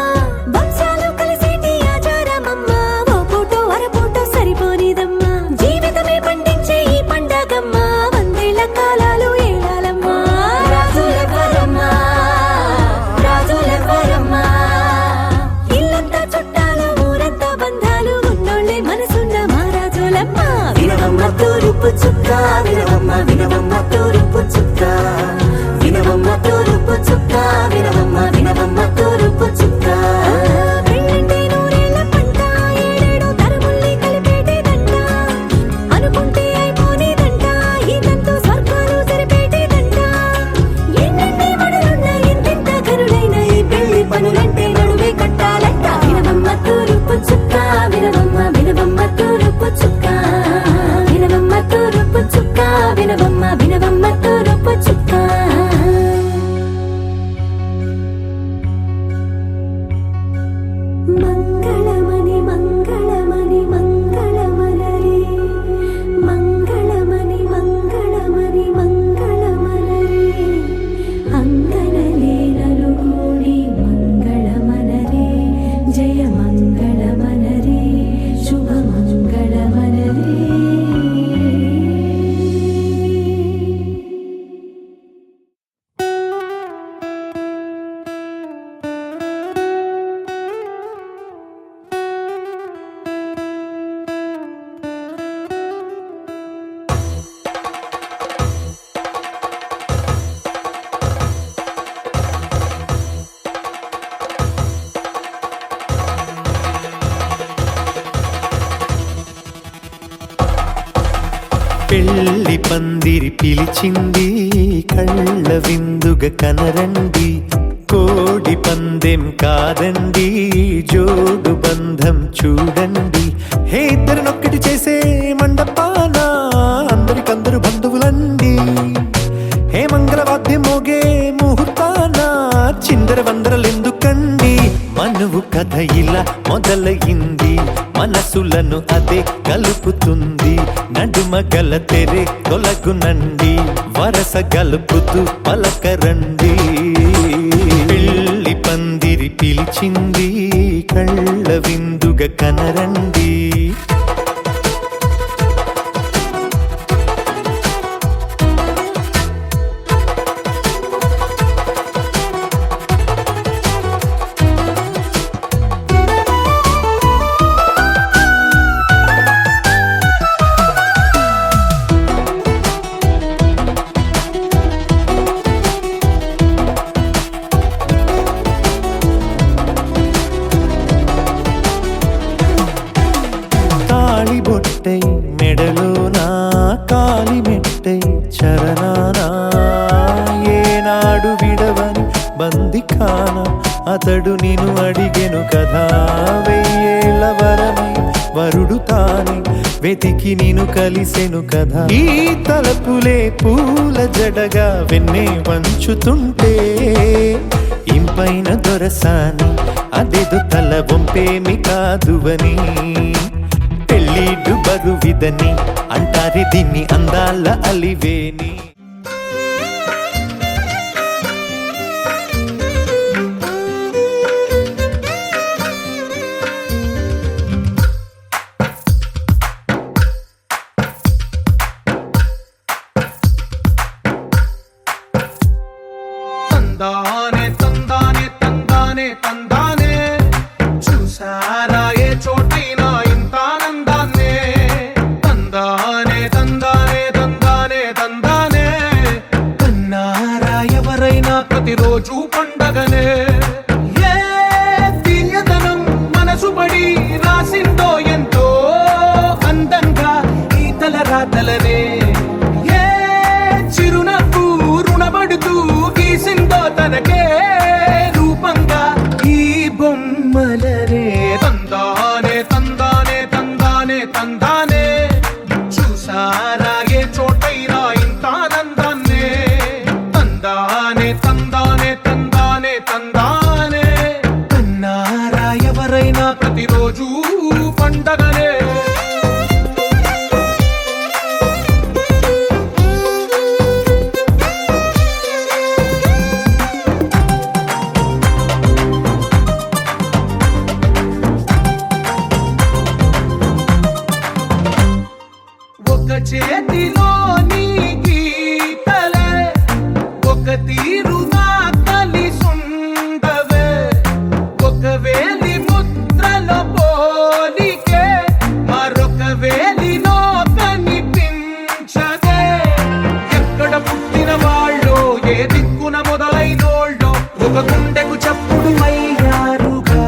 వంశాలు కలిసేటి ఆచారమమ్మ ఓ పూటో అరపూటో సరిపోనిదమ్మ జీవితమే పండించే ఈ పండగమ్మ వందేళ్ల కాలాలు ఏలాలమ్మ రాజులెవరమ్మ రాజులెవరమ్మ ఇల్లంతా చుట్టాలు ఊరంతా బంధాలు ఉన్నోళ్ళే మనసున్న మహారాజులమ్మ వినవమ్మ తూరుపు చుక్క వినవమ్మ వినవమ్మ తూరుపు చుక్క వినవమ్మ తూరుపు చుక్క వినవమ్మ వినవమ్మ తూరుపు చుక్క పెళ్ళంటే నూరేళ్ల పంట ఏడేడు తరముల్ని కలిపేటేదంట అనుకుంటే అయిపోనేదంట ఈ తంతు స్వర్గాలు జరిపేటేదంట ఎన్నెన్ని మడులున్న ఎంతెంత కనులైన ఈ పెళ్లి పనులంటే నడుమే కట్టాలంట వినవమ్మ తూరుపు చుక్క వినవమ్మ వినవమ్మ తూరుపు చుక్క వినవమ్మ తూరుపు చుక్క వినవమ్మ వినవమ్మ తూరుపు చుక్క మంగళమని మంగళమని మంగళమనరే మంగళమని మంగళమని మంగళమనరే అంగనలే నలుగూడి మంగళమనరే జయ మంగళమనరే శుభ మంగళమనరే పందిరి పిలిచింది కళ్ళ విందుగ కనరండి కోడి పందెం కాదండి జోడు బంధం చూడండి హే ఇద్దరినొక్కటి చేసే మండపాన అందరికందరు బంధువులండి హే మంగళవాద్యం మోగే ముహూర్తాన చిందర వందరలెందుకండి మనువు కథ ఇలా మొదలయింది మనసులను అదే కలుపుతుంది నడుమ గల తెరే తొలగునండి వరస గలుపుతూ పలకరండి పెళ్లి పందిరి పిలిచింది కళ్ళ విందుగ కనరండి బొట్టై మెడలోనా కాలి మెట్టై చరణానా ఏనాడు విడవని బందిఖాన అతడు నిన్ను అడిగెను కదా వెయ్యేళ్ళ వరమై వరుడు తానే వెతికి నిన్ను కలిసెను కదా ఈ తలపులే పూల జడగా వెన్నే వంచుతుంటే ఇంపైన దొరసాని అదేదో తల వంపేమి కాదువని పెళ్ళిడు బరువిదని అంటారే దీన్ని అందాల అలివేని తందానే తందానే తందానే తందానే చూసారా ఏ చోటైనా ఇంత ఆనందాన్నే తందానే తందానే తందానే తందానే కన్నారా ఎవరైనా ప్రతిరోజు పండగనే ఏ తీయదనం మనసు పడి రాసిందో ఎంతో అందంగా ఈ తల రాతలనే ఏ చిరునవ్వు రుణపడుతూ గీసిందో తనకే రూపంగా ఈ బొమ్మలరే తందానే తందానే తందానే తందానే చూసారా ఏ చోటైనా ఇంత ఆనందాన్నే తందానే తందానే తందానే తందానే కన్నారా ఎవరైనా ప్రతిరోజు పండగనే చేతిలోని గీతలే ఒక తీరుగా కలిసుండవే ఒక వేలి ముద్రల పోలికే మరొక వేలిలో కనిపించదే ఎక్కడ పుట్టిన వాళ్ళో ఏ దిక్కున మొదలైనోళ్ళో ఒక గుండెకు చప్పుడు అయ్యారుగా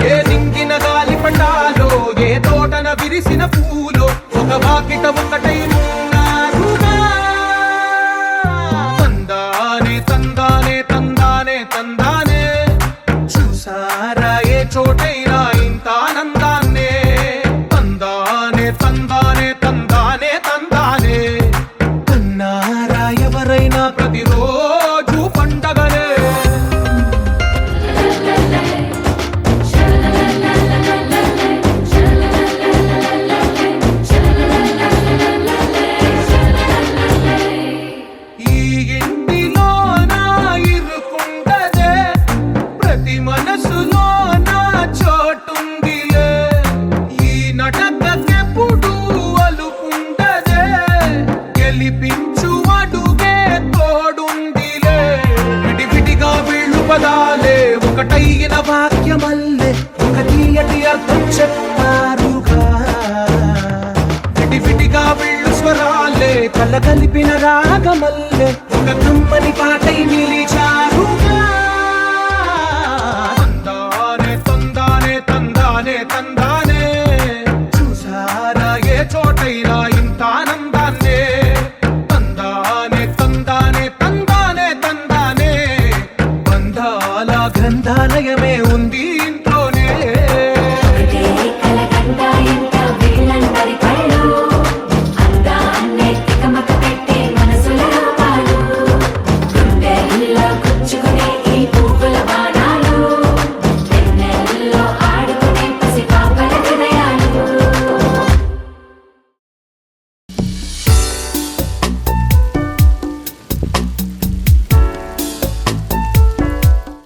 ఏ దింగిన గాలి పటాలో ఏ తోటన విరిసిన పూలో ఒక వాకిట ఒకటై ఉన్నారుగా తందానే తందానే తందానే తందానే చూసారా ఏ చోటైనా ఇంత ఆనందాన్నే తందానే తందానే తందానే తందానే కన్నారా ఎవరైనా ప్రతిరోజు పండగనే ఒకటైన వాక్యమల్లే ఒక తీయటి అర్థం చెప్పారుగా విడివిడిగా వీళ్ళు స్వరాలే కల కలిపిన రాగమల్లే ఒక కమ్మని పాటై నిలిచారు